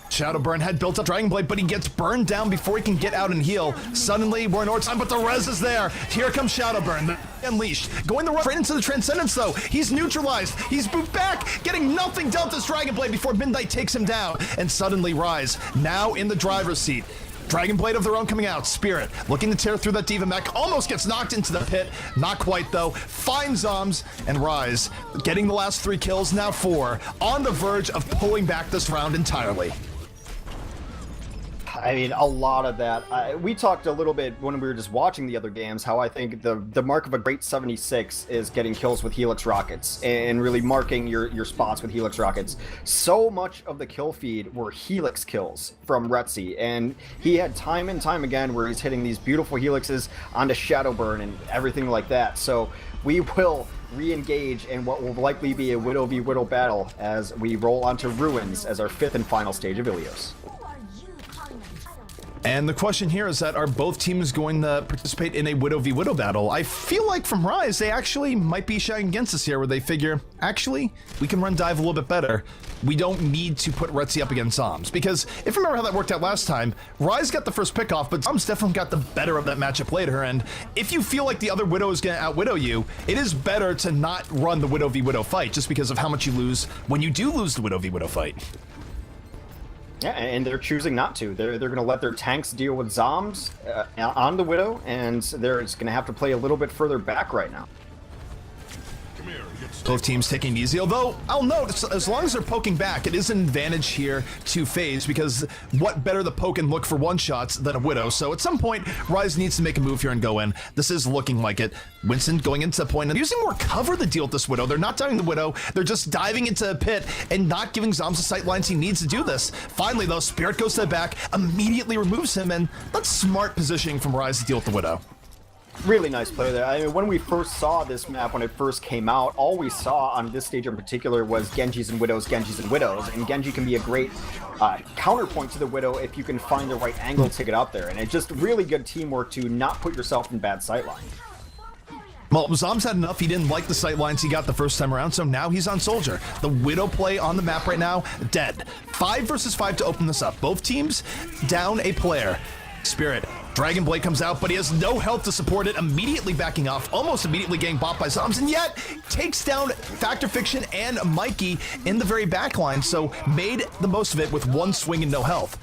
Shadowburn had built up Dragon Blade, but he gets burned down before he can get out and heal. Suddenly, we're in overtime, but the res is there. Here comes Shadowburn, unleashed. Going the right into the Transcendence, though. He's neutralized. He's booped back, getting nothing dealt to his Dragon Blade before Midnight takes him down. And suddenly, Rise, now in the driver's seat. Dragon Blade of their own coming out. Spirit looking to tear through that Diva mech. Almost gets knocked into the pit. Not quite, though. Finds Zoms, and Rise getting the last 3 kills, now 4. On the verge of pulling back this round entirely. I mean, a lot of that. We talked a little bit when we were just watching the other games, how I think the mark of a great 76 is getting kills with Helix rockets and really marking your spots with Helix rockets. So much of the kill feed were Helix kills from Retzi, and he had time and time again where he's hitting these beautiful Helixes onto Shadowburn and everything like that. So we will re-engage in what will likely be a Widow v Widow battle as we roll onto Ruins as our 5th and final stage of Ilios. And the question here is that are both teams going to participate in a Widow v Widow battle? I feel like from Rise, they actually might be shying against us here, where they figure, actually, we can run dive a little bit better. We don't need to put Retzi up against Zoms. Because if you remember how that worked out last time, Rise got the first pick off, but Zoms definitely got the better of that matchup later. And if you feel like the other Widow is going to out-Widow you, it is better to not run the Widow v Widow fight, just because of how much you lose when you do lose the Widow v Widow fight. Yeah, and they're choosing not to. They're going to let their tanks deal with Zombs on the Widow, and they're just going to have to play a little bit further back right now. Both teams taking it easy, although I'll note, as long as they're poking back, it is an advantage here to FaZe, because what better the poke and look for one-shots than a Widow. So at some point, Rise needs to make a move here and go in. This is looking like it. Winston going into the point and using more cover to deal with this Widow. They're not diving the Widow, they're just diving into a pit and not giving Zombs the sight lines he needs to do this. Finally, though, Spirit goes to the back, immediately removes him, and that's smart positioning from Rise to deal with the Widow. Really nice play there. I mean, when we first saw this map, when it first came out, all we saw on this stage in particular was Genjis and Widows, Genjis and Widows, and Genji can be a great counterpoint to the Widow if you can find the right angle to get up there, and it's just really good teamwork to not put yourself in bad sightline. Well, Zombs had enough. He didn't like the sight lines he got the first time around, so now he's on Soldier. The Widow play on the map right now, dead. 5 versus 5 to open this up. Both teams down a player. Spirit, Dragon Blade comes out, but he has no health to support it, immediately backing off, almost immediately getting bopped by Zombs, and yet takes down Factor Fiction and Mikey in the very back line, so made the most of it with one swing and no health.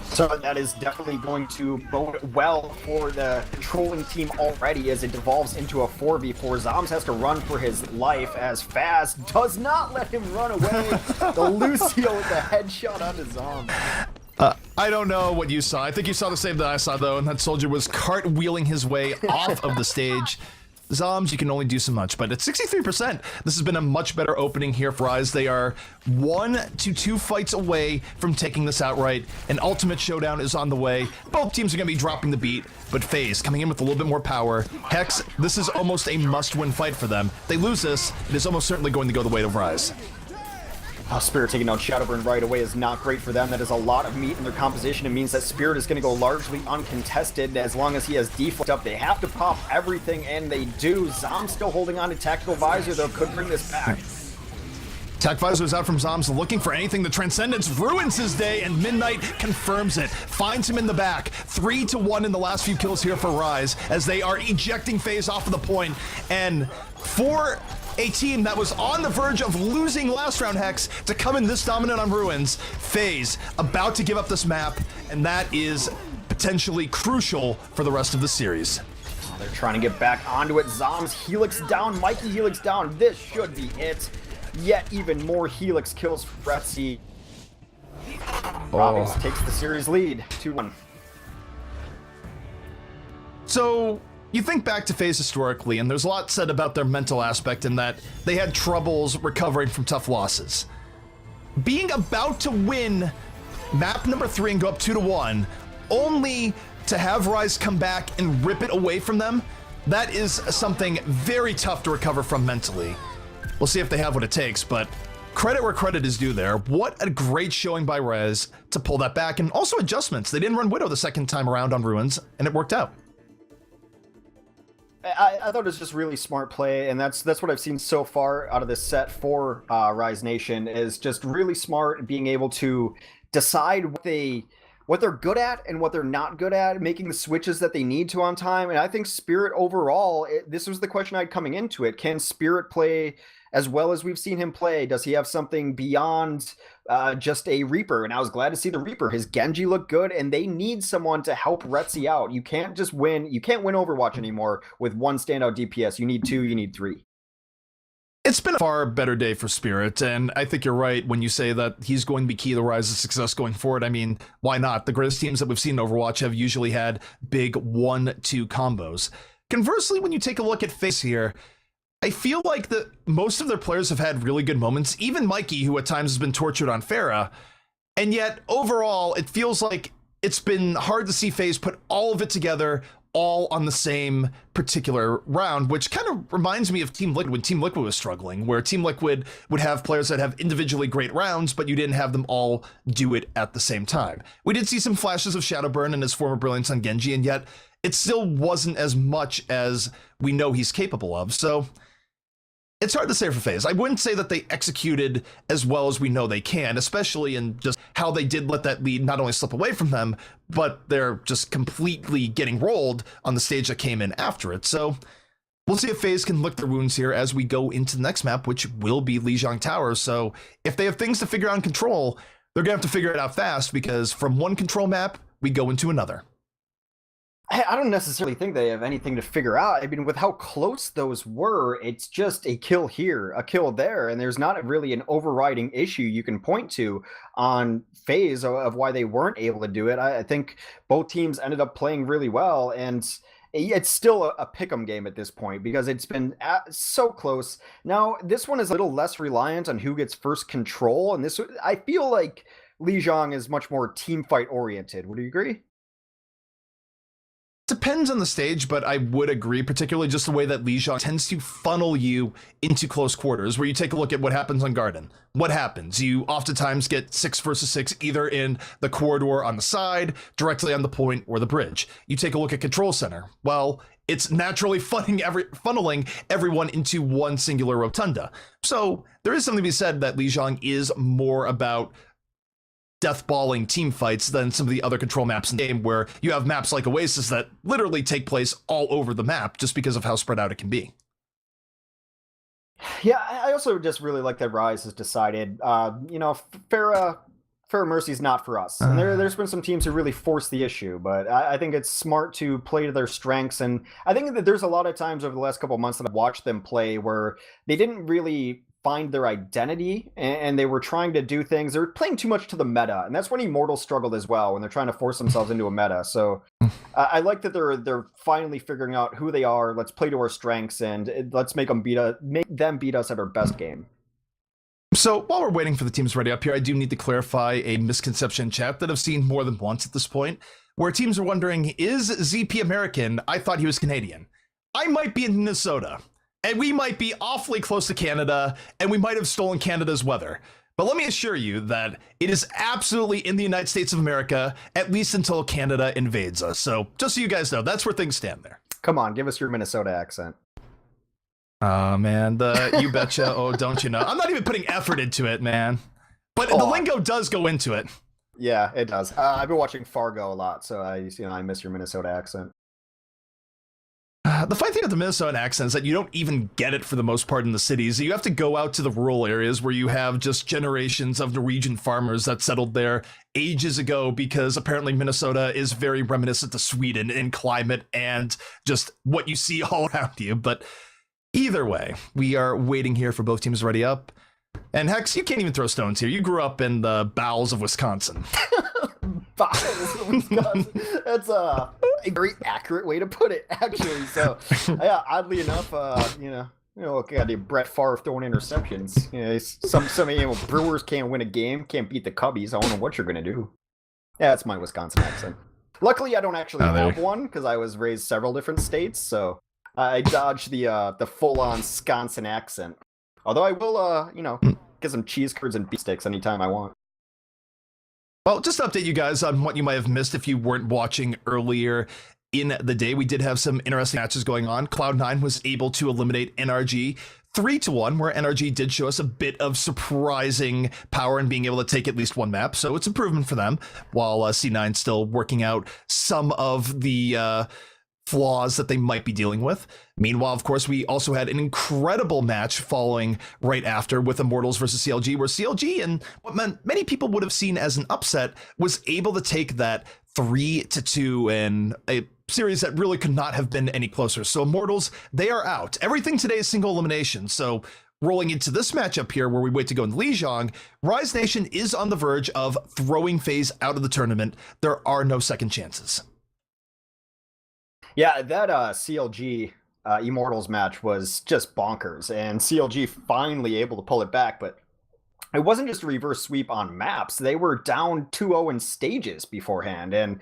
So that is definitely going to bode well for the trolling team already as it devolves into a 4v4. Zombs has to run for his life as FaZe does not let him run away. The Lucio with the headshot onto Zombs. I don't know what you saw. I think you saw the same that I saw, though, and that Soldier was cartwheeling his way off of the stage. Zombs, you can only do so much, but at 63%, this has been a much better opening here for Rise. They are 1 to 2 fights away from taking this outright. An ultimate showdown is on the way. Both teams are going to be dropping the beat, but FaZe coming in with a little bit more power. Hex, this is almost a must-win fight for them. They lose this, it is almost certainly going to go the way of Rise. Spirit taking out Shadowburn right away is not great for them. That is a lot of meat in their composition. It means that Spirit is going to go largely uncontested as long as he has deflect up. They have to pop everything, and they do. Zom still holding on to Tactical Visor, though, could bring this back. Tac Visor is out from Zombs, looking for anything. The Transcendence ruins his day, and Midnight confirms it. Finds him in the back. 3-1 in the last few kills here for Rise, as they are ejecting FaZe off of the point. And for a team that was on the verge of losing last round, Hex, to come in this dominant on Ruins, FaZe about to give up this map, and that is potentially crucial for the rest of the series. They're trying to get back onto it. Zombs Helix down, Mikey Helix down. This should be it. Yet even more Helix kills for Retzi. Robbins takes the series lead, 2-1. So, you think back to FaZe historically, and there's a lot said about their mental aspect in that they had troubles recovering from tough losses. Being about to win map number 3 and go up 2-1, only to have Rise come back and rip it away from them, that is something very tough to recover from mentally. We'll see if they have what it takes, but credit where credit is due there. What a great showing by Rez to pull that back, and also adjustments. They didn't run Widow the second time around on Ruins, and it worked out. I thought it was just really smart play, and that's what I've seen so far out of this set for Rise Nation, is just really smart, being able to decide what they're good at and what they're not good at, making the switches that they need to on time. And I think Spirit overall, this was the question I had coming into it. Can Spirit play as well as we've seen him play? Does he have something beyond just a Reaper? And I was glad to see the Reaper. His Genji looked good, and they need someone to help Retzi out. You can't just win. You can't win Overwatch anymore with one standout DPS. You need 2, you need 3. It's been a far better day for Spirit, and I think you're right when you say that he's going to be key to Rise's success going forward. I mean, why not? The greatest teams that we've seen in Overwatch have usually had big 1-2 combos. Conversely, when you take a look at FaZe here, I feel like most of their players have had really good moments, even Mikey, who at times has been tortured on Pharah, and yet overall, it feels like it's been hard to see FaZe put all of it together, all on the same particular round, which kind of reminds me of Team Liquid when Team Liquid was struggling, where Team Liquid would have players that have individually great rounds, but you didn't have them all do it at the same time. We did see some flashes of Shadowburn and his former brilliance on Genji, and yet it still wasn't as much as we know he's capable of. So it's hard to say for FaZe. I wouldn't say that they executed as well as we know they can, especially in just how they did let that lead not only slip away from them, but they're just completely getting rolled on the stage that came in after it. So We'll see if FaZe can lick their wounds here as we go into the next map, which will be Lijiang Tower. So if they have things to figure out in control, they're going to have to figure it out fast, because from one control map, we go into another. I don't necessarily think they have anything to figure out. I mean, with how close those were, it's just a kill here, a kill there, and there's not really an overriding issue you can point to on FaZe of why they weren't able to do it. I think both teams ended up playing really well, and it's still a pick'em game at this point because it's been so close. Now, this one is a little less reliant on who gets first control, and I feel like Lijiang is much more team fight oriented. Would you agree? Depends on the stage, but I would agree, particularly just the way that Lijiang tends to funnel you into close quarters, where you take a look at what happens on Garden. What happens? You oftentimes get 6 versus 6, either in the corridor on the side, directly on the point, or the bridge. You take a look at Control Center. Well, it's naturally funneling everyone into one singular rotunda. So there is something to be said that Lijiang is more about deathballing team fights than some of the other control maps in the game, where you have maps like Oasis that literally take place all over the map just because of how spread out it can be. Yeah, I also just really like that Rise has decided, Farah Mercy's not for us. And there's been some teams who really force the issue, but I think it's smart to play to their strengths. And I think that there's a lot of times over the last couple of months that I've watched them play where they didn't really find their identity, and they were trying to do things. They're playing too much to the meta, and that's when Immortals struggled as well, when they're trying to force themselves into a meta. So I like that they're finally figuring out who they are. Let's play to our strengths, and let's make them beat us at our best game. So while we're waiting for the teams ready up here, I do need to clarify a misconception in chat that I've seen more than once at this point, where teams are wondering, is ZP American? I thought he was Canadian. I might be in Minnesota, and we might be awfully close to Canada, and we might have stolen Canada's weather. But let me assure you that it is absolutely in the United States of America, at least until Canada invades us. So just so you guys know, that's where things stand there. Come on, give us your Minnesota accent. Oh, man, you betcha. Oh, don't you know? I'm not even putting effort into it, man. But the lingo does go into it. Yeah, it does. I've been watching Fargo a lot, so I miss your Minnesota accent. The funny thing with the Minnesota accent is that you don't even get it for the most part in the cities. You have to go out to the rural areas where you have just generations of Norwegian farmers that settled there ages ago, because apparently Minnesota is very reminiscent to Sweden in climate and just what you see all around you. But either way, we are waiting here for both teams ready up. And Hex, you can't even throw stones here. You grew up in the bowels of Wisconsin. Bowels of Wisconsin. That's a very accurate way to put it, actually. So, yeah, oddly enough, got the Brett Favre throwing interceptions. Some Brewers can't win a game, can't beat the Cubbies. I don't know what you're gonna do. Yeah, that's my Wisconsin accent. Luckily, I don't actually have one because I was raised several different states, so I dodged the full-on Wisconsin accent. Although I will, get some cheese curds and beef sticks anytime I want. Well, just to update you guys on what you might have missed if you weren't watching earlier in the day, we did have some interesting matches going on. Cloud9 was able to eliminate NRG 3-1, where NRG did show us a bit of surprising power in being able to take at least one map, so it's improvement for them, while C9 still working out some of the flaws that they might be dealing with. Meanwhile, of course, we also had an incredible match following right after with Immortals versus CLG, where CLG, and what many people would have seen as an upset, was able to take that 3-2 in a series that really could not have been any closer. So Immortals, they are out. Everything today is single elimination. So rolling into this matchup here, where we wait to go into Lijiang, Rise Nation is on the verge of throwing FaZe out of the tournament. There are no second chances. Yeah, that CLG Immortals match was just bonkers, and CLG finally able to pull it back, but it wasn't just a reverse sweep on maps. They were down 2-0 in stages beforehand, and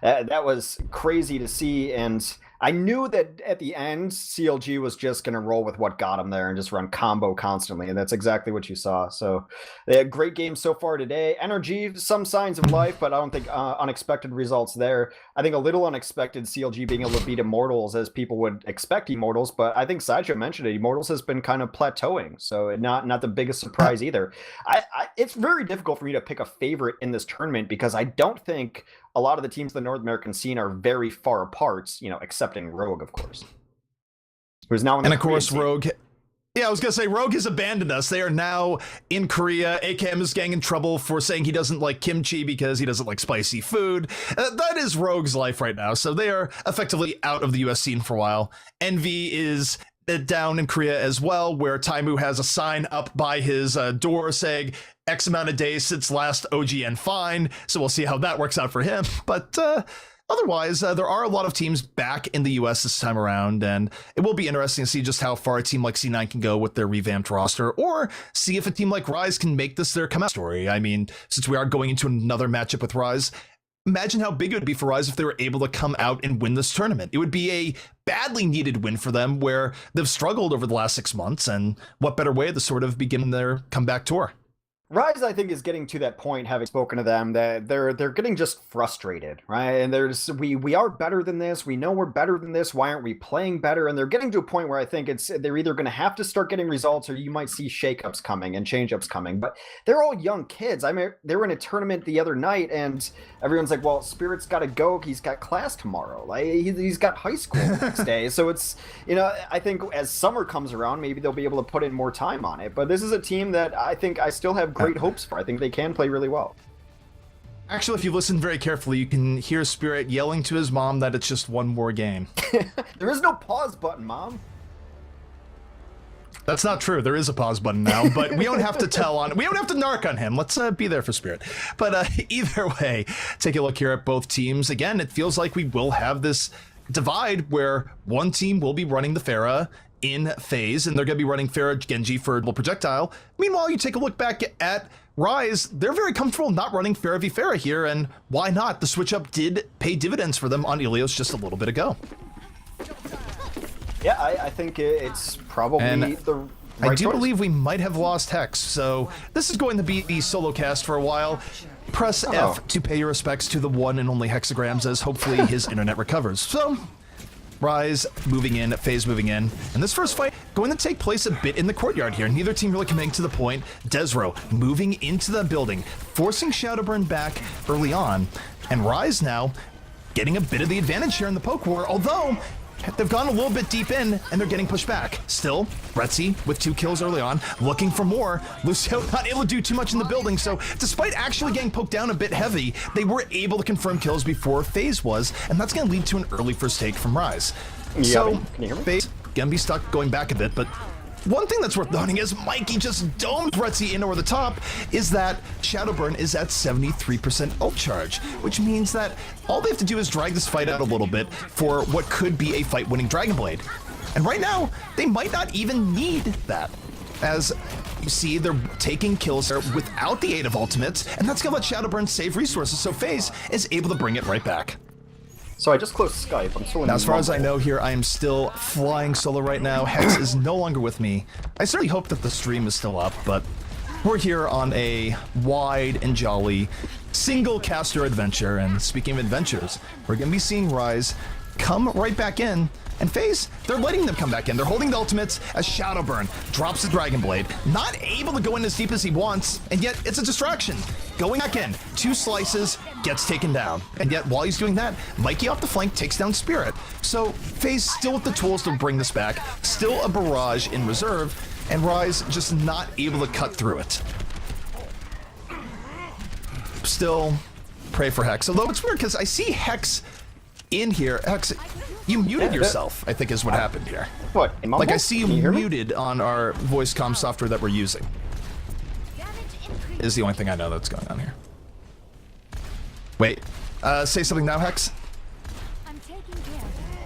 that was crazy to see. And I knew that at the end, CLG was just going to roll with what got them there and just run combo constantly, and that's exactly what you saw. So they had great games so far today. NRG, some signs of life, but I don't think unexpected results there. I think a little unexpected CLG being able to beat Immortals as people would expect Immortals, but I think Sideshow mentioned it. Immortals has been kind of plateauing, so not the biggest surprise either. It's very difficult for me to pick a favorite in this tournament because I don't think a lot of the teams in the North American scene are very far apart, excepting Rogue, of course. Who's now in the And of course, Korean team. Rogue. Yeah, I was gonna say Rogue has abandoned us. They are now in Korea. AKM is getting in trouble for saying he doesn't like kimchi because he doesn't like spicy food. That is Rogue's life right now. So they are effectively out of the US scene for a while. Envy is down in Korea as well, where Taimu has a sign up by his door saying X amount of days since last OGN fine. So we'll see how that works out for him. But otherwise, there are a lot of teams back in the US this time around, and it will be interesting to see just how far a team like C9 can go with their revamped roster, or see if a team like Rise can make this their come out story. I mean, since we are going into another matchup with Rise, imagine how big it would be for Rise if they were able to come out and win this tournament. It would be a badly needed win for them, where they've struggled over the last 6 months, and what better way to sort of begin their comeback tour. Rise, I think, is getting to that point, having spoken to them, that they're getting just frustrated, right? And there's we are better than this. We know we're better than this. Why aren't we playing better? And they're getting to a point where I think they're either going to have to start getting results, or you might see shakeups coming and changeups coming. But they're all young kids. I mean, they were in a tournament the other night, and everyone's like, "Well, Spirit's got to go. He's got class tomorrow. Like he's got high school the next day." So it's, you know, I think as summer comes around, maybe they'll be able to put in more time on it. But this is a team that I think I still have great hopes for. I think they can play really well. Actually, if you listen very carefully, you can hear Spirit yelling to his mom that it's just one more game. There is no pause button, Mom. That's not true. There is a pause button now, but we don't have to tell on. We don't have to narc on him. Let's be there for Spirit. But either way, take a look here at both teams. Again, it feels like we will have this divide where one team will be running the Pharah in FaZe, and they're going to be running Pharah Genji for double projectile. Meanwhile, you take a look back at Rise, they're very comfortable not running Pharah v Pharah here, and why not? The switch up did pay dividends for them on Ilios just a little bit ago. Yeah, I think it's probably the right I do choice. believe we might have lost Hex, so this is going to be the solo cast for a while. Press F to pay your respects to the one and only Hexagrams, as hopefully his internet recovers. So, Rise moving in, FaZe moving in, and this first fight going to take place a bit in the courtyard here. Neither team really committing to the point. Desro moving into the building, forcing Shadowburn back early on, and Rise now getting a bit of the advantage here in the poke war, although they've gone a little bit deep in, and they're getting pushed back. Still, Retzi with 2 kills early on, looking for more. Lucio not able to do too much in the building, so despite actually getting poked down a bit heavy, they were able to confirm kills before FaZe was, and that's going to lead to an early first take from Rise. So, can you hear me? FaZe going to be stuck going back a bit, but one thing that's worth noting is Mikey just domed Retzi in over the top, is that Shadowburn is at 73% ult charge, which means that all they have to do is drag this fight out a little bit for what could be a fight-winning Dragon Blade. And right now, they might not even need that. As you see, they're taking kills there without the aid of ultimates, and that's gonna let Shadowburn save resources, so FaZe is able to bring it right back. So I just closed Skype. I'm still in. Now, as far as I know here, I am still flying solo right now. Hex is no longer with me. I certainly hope that the stream is still up, but we're here on a wide and jolly single caster adventure. And speaking of adventures, we're going to be seeing Rise come right back in. And FaZe, they're letting them come back in. They're holding the ultimates as Shadowburn drops the Dragon Blade. Not able to go in as deep as he wants, and yet it's a distraction. Going back in, 2 slices, gets taken down. And yet while he's doing that, Mikey off the flank takes down Spirit. So FaZe still with the tools to bring this back, still a barrage in reserve, and Rise just not able to cut through it. Still, pray for Hex. Although it's weird because I see Hex in here. Hex, you muted yourself, I think is what happened here. What? Like I see you muted on our voice comm software that we're using. Is the only thing I know that's going on here. Wait, say something now, Hex?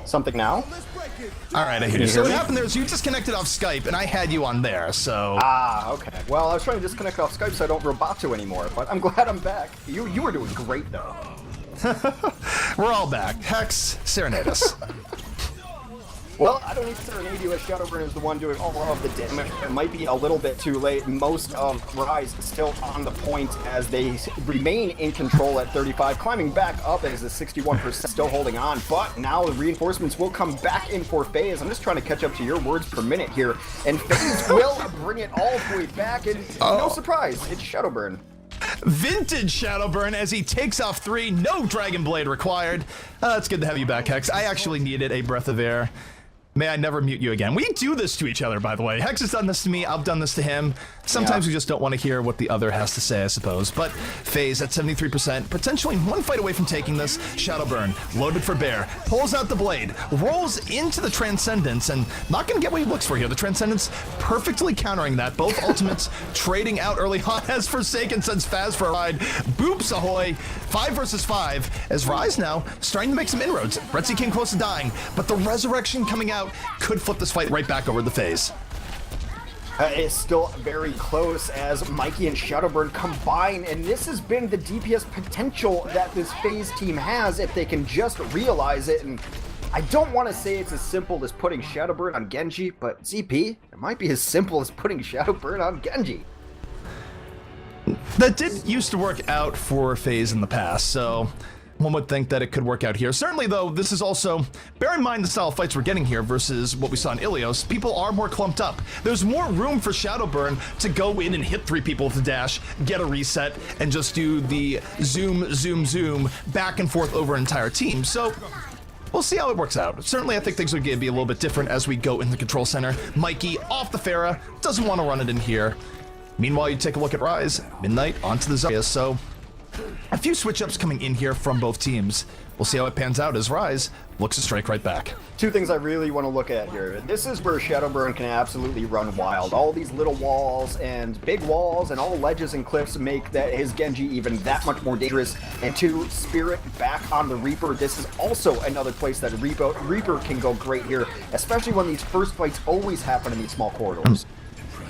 Something now? All right, I hear you. So what happened there is you disconnected off Skype, and I had you on there, so... Ah, okay. Well, I was trying to disconnect off Skype so I don't roboto anymore, but I'm glad I'm back. You were doing great, though. We're all back. Hex, serenade us. Well, I don't need to serenade you as Shadowburn is the one doing all of the damage. It might be a little bit too late. Most of Rise is still on the point as they remain in control at 35, climbing back up as the 61% still holding on. But now the reinforcements will come back in for FaZe. I'm just trying to catch up to your words per minute here. And FaZe will bring it all the way back. And no surprise, it's Shadowburn. Vintage Shadowburn as he takes off 3, no Dragon Blade required. It's good to have you back, Hex. I actually needed a breath of air. May I never mute you again. We do this to each other, by the way. Hex has done this to me. I've done this to him. Sometimes we just don't want to hear what the other has to say, I suppose. But FaZe at 73%, potentially one fight away from taking this. Shadowburn, loaded for bear, pulls out the blade, rolls into the Transcendence, and not going to get what he looks for here. The Transcendence perfectly countering that. Both ultimates trading out early on as Forsaken sends FaZe for a ride. Boops ahoy, 5 versus 5, as Rise now starting to make some inroads. Retzi came close to dying, but the resurrection coming out could flip this fight right back over to FaZe. It's still very close as Mikey and Shadowburn combine, and this has been the DPS potential that this FaZe team has if they can just realize it. And I don't want to say it's as simple as putting Shadowburn on Genji, but ZP, it might be as simple as putting Shadowburn on Genji. That did used to work out for FaZe in the past, so one would think that it could work out here. Certainly, though, this is also, bear in mind the style of fights we're getting here versus what we saw in Ilios. People are more clumped up. There's more room for Shadowburn to go in and hit 3 people with a dash, get a reset, and just do the zoom, zoom, zoom back and forth over an entire team. So we'll see how it works out. Certainly, I think things are going to be a little bit different as we go in the control center. Mikey off the Pharah, doesn't want to run it in here. Meanwhile, you take a look at Rise, Midnight onto the Zarya, so a few switch-ups coming in here from both teams. We'll see how it pans out as Rise looks to strike right back. 2 things I really want to look at here. This is where Shadowburn can absolutely run wild. All these little walls and big walls and all ledges and cliffs make that his Genji even that much more dangerous. And 2, Spirit back on the Reaper. This is also another place that Reaper can go great here, especially when these first fights always happen in these small corridors.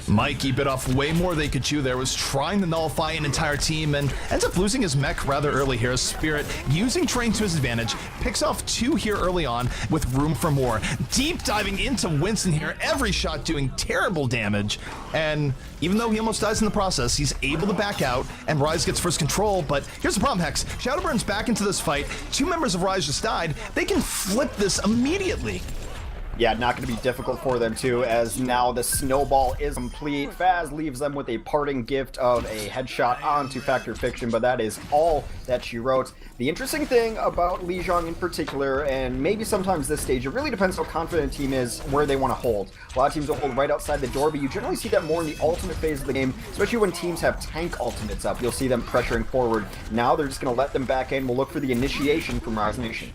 Mikey bit off way more they could chew there, was trying to nullify an entire team and ends up losing his mech rather early here. Spirit using terrain to his advantage, picks off 2 here early on with room for more. Deep diving into Winston here, every shot doing terrible damage, and even though he almost dies in the process, he's able to back out and Rise gets first control. But here's the problem, Hex. Shadowburn's back into this fight. 2 members of Rise just died. They can flip this immediately. Yeah, not going to be difficult for them too, as now the snowball is complete. FaZe leaves them with a parting gift of a headshot onto Factor Fiction, but that is all that she wrote. The interesting thing about Lijiang in particular, and maybe sometimes this stage, it really depends how confident a team is where they want to hold. A lot of teams will hold right outside the door, but you generally see that more in the ultimate phase of the game, especially when teams have tank ultimates up. You'll see them pressuring forward. Now they're just going to let them back in. We'll look for the initiation from Rise Nation.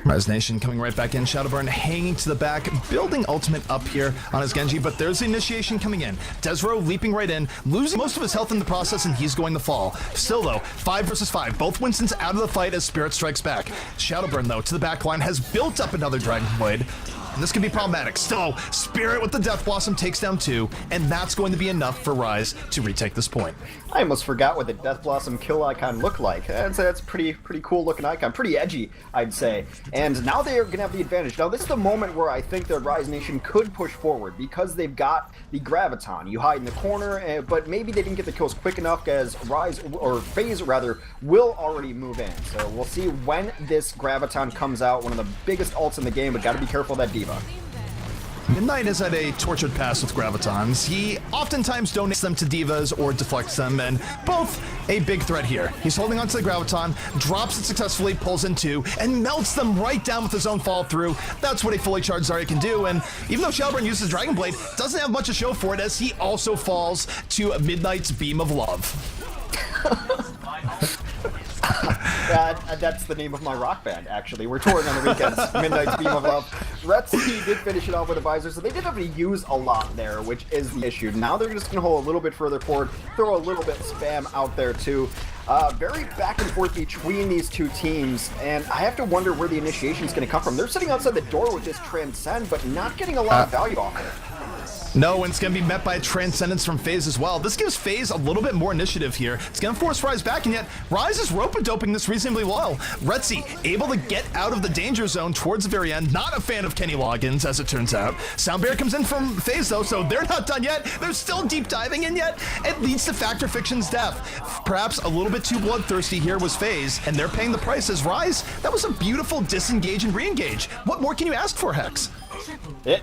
Rise Nation coming right back in. Shadowburn hanging to the back, building ultimate up here on his Genji, but there's the initiation coming in. Desro leaping right in, losing most of his health in the process, and he's going to fall. Still though, 5 versus 5. Both Winstons out of the fight as Spirit strikes back. Shadowburn though, to the back line, has built up another Dragon Blade. And this could be problematic. Still, Spirit with the Death Blossom takes down 2, and that's going to be enough for Rise to retake this point. I almost forgot what the Death Blossom kill icon looked like. That's a pretty cool looking icon. Pretty edgy, I'd say. And now they are going to have the advantage. Now this is the moment where I think the Rise Nation could push forward because they've got the Graviton. You hide in the corner, but maybe they didn't get the kills quick enough as FaZe rather, will already move in. So we'll see when this Graviton comes out. One of the biggest ults in the game, but got to be careful of that Diva. Midnight has had a tortured past with Gravitons. He oftentimes donates them to Divas or deflects them, and both a big threat here. He's holding onto the Graviton, drops it successfully, pulls in 2, and melts them right down with his own fall through. That's what a fully charged Zarya can do, and even though Shadowburn uses Dragon Blade, doesn't have much to show for it as he also falls to Midnight's Beam of Love. That's the name of my rock band, actually. We're touring on the weekends. Midnight's Beam of Love. Retzi did finish it off with a visor, so they didn't have to use a lot there, which is the issue. Now they're just going to hold a little bit further forward, throw a little bit of spam out there too. Very back and forth between these 2 teams, and I have to wonder where the initiation is going to come from. They're sitting outside the door with this Transcend, but not getting a lot of value off it. No, and it's going to be met by a Transcendence from FaZe as well. This gives FaZe a little bit more initiative here. It's going to force Rise back, and yet Rise is rope-a-doping this reasonably well. Retzi able to get out of the danger zone towards the very end. Not a fan of Kenny Loggins, as it turns out. Soundbear comes in from FaZe, though, so they're not done yet. They're still deep diving, and yet it leads to Factor Fiction's death. Perhaps a little bit too bloodthirsty here was FaZe, and they're paying the price as Rise. That was a beautiful disengage and re-engage. What more can you ask for, Hex?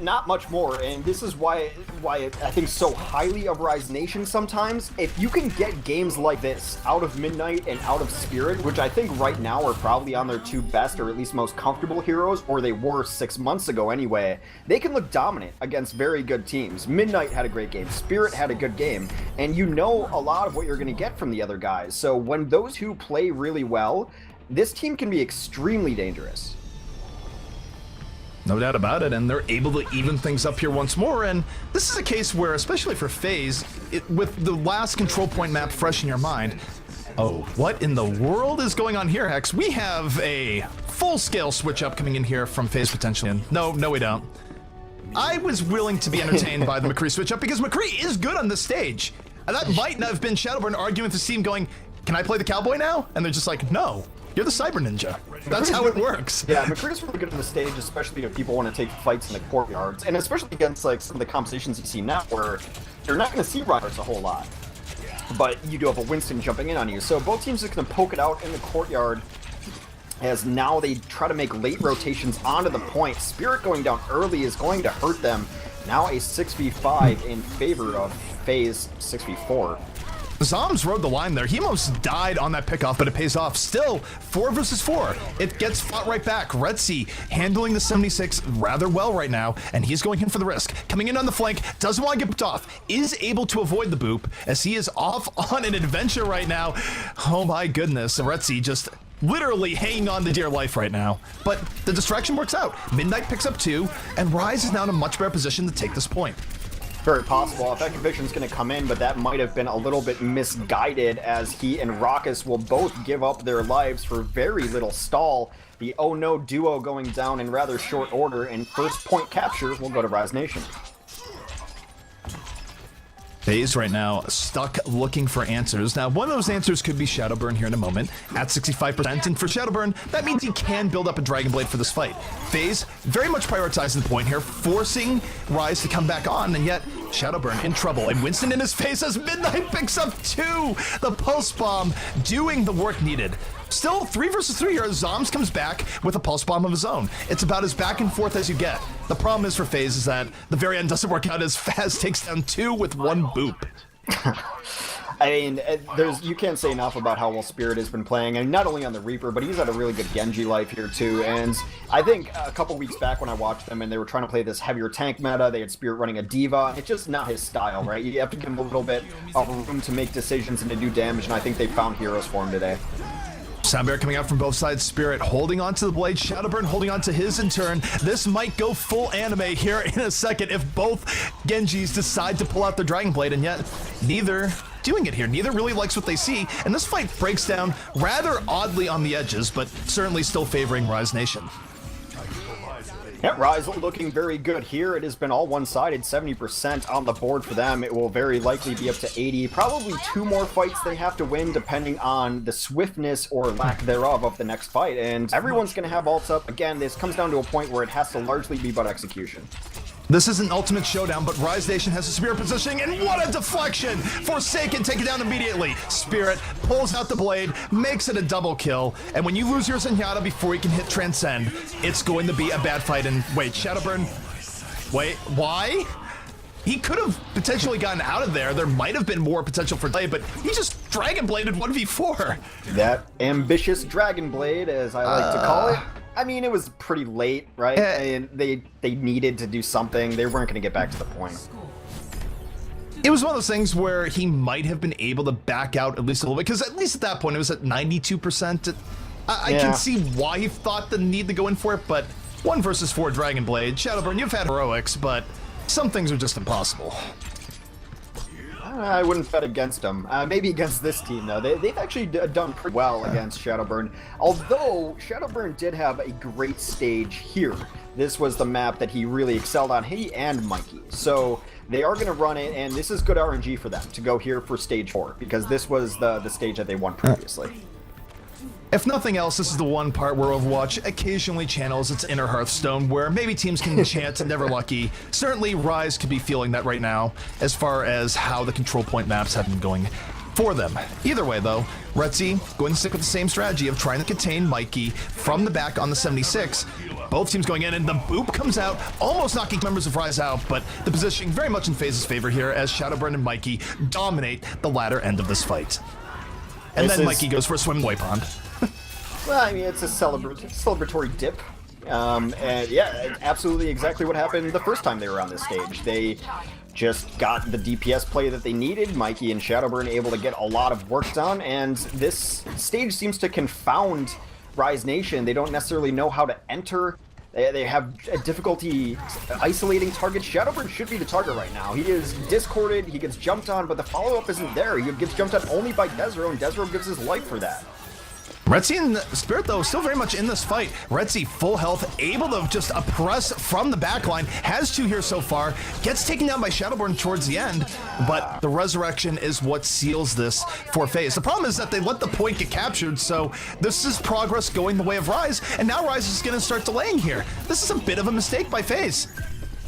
Not much more, and this is why I think so highly of Rise Nation sometimes. If you can get games like this out of Midnight and out of Spirit, which I think right now are probably on their two best or at least most comfortable heroes, or they were 6 months ago anyway, they can look dominant against very good teams. Midnight had a great game, Spirit had a good game, and you know a lot of what you're going to get from the other guys. So when those two play really well, this team can be extremely dangerous. No doubt about it, and they're able to even things up here once more, and this is a case where, especially for FaZe, with the last control point map fresh in your mind, oh, what in the world is going on here, Hex? We have a full-scale switch-up coming in here from FaZe potentially. No, we don't. I was willing to be entertained by the McCree switch-up, because McCree is good on this stage. And that might not have been Shadowburn arguing with the team going, can I play the cowboy now? And they're just like, no. You're the Cyber Ninja. That's how it works. Yeah, McCree's really good on the stage, especially if people want to take fights in the courtyards, and especially against like some of the compositions you see now, where you're not going to see riders a whole lot, but you do have a Winston jumping in on you. So both teams are going to poke it out in the courtyard, as now they try to make late rotations onto the point. Spirit going down early is going to hurt them. Now a 6v5 in favor of FaZe 6v4. Zoms rode the line there. He almost died on that pickoff, but it pays off. Still, 4 versus 4. It gets fought right back. Retzi handling the 76 rather well right now, and he's going in for the risk. Coming in on the flank, doesn't want to get booped off, is able to avoid the boop, as he is off on an adventure right now. Oh my goodness, Retzi just literally hanging on to dear life right now. But the distraction works out. Midnight picks up 2, and Rise is now in a much better position to take this point. Very possible. Effective Vision's going to come in, but that might have been a little bit misguided, as he and Raucus will both give up their lives for very little stall. The Oh No duo going down in rather short order, and first point capture will go to Rise Nation. FaZe right now stuck looking for answers. Now, one of those answers could be Shadowburn here in a moment at 65%, and for Shadowburn, that means he can build up a Dragon Blade for this fight. FaZe very much prioritizing the point here, forcing Rise to come back on, and yet Shadowburn in trouble, and Winston in his face as Midnight picks up 2! The Pulse Bomb doing the work needed. Still 3 versus 3 here as Zoms comes back with a Pulse Bomb of his own. It's about as back and forth as you get. The problem is for FaZe is that the very end doesn't work out, as FaZe takes down 2 with 1 boop. I mean, you can't say enough about how well Spirit has been playing, and not only on the Reaper, but he's had a really good Genji life here too. And I think a couple weeks back when I watched them and they were trying to play this heavier tank meta, they had Spirit running a Diva. It's just not his style, right? You have to give him a little bit of room to make decisions and to do damage, and I think they found heroes for him today. Soundbear coming out from both sides. Spirit holding on to the blade. Shadowburn holding on to his in turn. This might go full anime here in a second if both Genjis decide to pull out their Dragon Blade, and yet neither doing it here. Neither really likes what they see, and this fight breaks down rather oddly on the edges, but certainly still favoring Rise Nation. Yeah, Rise looking very good here. It has been all one-sided, 70% on the board for them. It will very likely be up to 80. Probably 2 more fights they have to win, depending on the swiftness or lack thereof of the next fight. And everyone's going to have ults up. Again, this comes down to a point where it has to largely be about execution. This is an ultimate showdown, but Rise Nation has a Spirit positioning, and what a deflection! Forsaken take it down immediately. Spirit pulls out the blade, makes it a double kill, and when you lose your Zenyatta before you can hit Transcend, it's going to be a bad fight. And wait, Shadowburn, wait, why? He could have potentially gotten out of there. There might have been more potential for play, but he just Dragon Bladed 1v4. That ambitious Dragon Blade, as I like to call it. I mean, it was pretty late, right? And they needed to do something. They weren't going to get back to the point. It was one of those things where he might have been able to back out at least a little bit, because at least at that point it was at 92%. I can see why he thought the need to go in for it, but 1 versus 4 Dragon Blade. Shadowburn, you've had heroics, but some things are just impossible. I wouldn't bet against them. Maybe against this team, though. They've actually done pretty well against Shadowburn. Although, Shadowburn did have a great stage here. This was the map that he really excelled on, he and Mikey. So, they are going to run it, and this is good RNG for them to go here for stage 4, because this was the stage that they won previously. If nothing else, this is the one part where Overwatch occasionally channels its inner Hearthstone, where maybe teams can chant Never Lucky. Certainly, Rise could be feeling that right now, as far as how the control point maps have been going for them. Either way, though, Retzi going to stick with the same strategy of trying to contain Mikey from the back on the 76. Both teams going in, and the boop comes out, almost knocking members of Rise out, but the positioning very much in FaZe's favor here as Shadowburn and Mikey dominate the latter end of this fight. And then Mikey goes for a swim away pond. Well, I mean, it's a celebratory dip. And yeah, absolutely exactly what happened the first time they were on this stage. They just got the DPS play that they needed. Mikey and Shadowburn able to get a lot of work done, and this stage seems to confound Rise Nation. They don't necessarily know how to enter. They have a difficulty isolating targets. Shadowburn should be the target right now. He is discorded, he gets jumped on, but the follow-up isn't there. He gets jumped on only by Desro, and Desro gives his life for that. Retzi and Spirit, though, still very much in this fight. Retzi, full health, able to just oppress from the backline. Has 2 here so far. Gets taken down by Shadowburn towards the end, but the resurrection is what seals this for FaZe. The problem is that they let the point get captured, so this is progress going the way of Rise, and now Rise is going to start delaying here. This is a bit of a mistake by FaZe.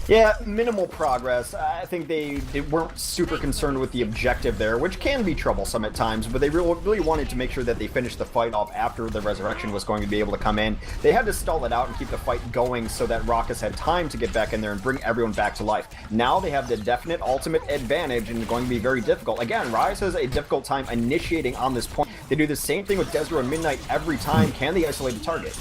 Yeah, minimal progress. I think they weren't super concerned with the objective there, which can be troublesome at times, but they really wanted to make sure that they finished the fight off after the resurrection was going to be able to come in. They had to stall it out and keep the fight going so that Raucus had time to get back in there and bring everyone back to life. Now they have the definite ultimate advantage, and it's going to be very difficult. Again, Rise has a difficult time initiating on this point. They do the same thing with Desro and Midnight every time. Can they isolate the target?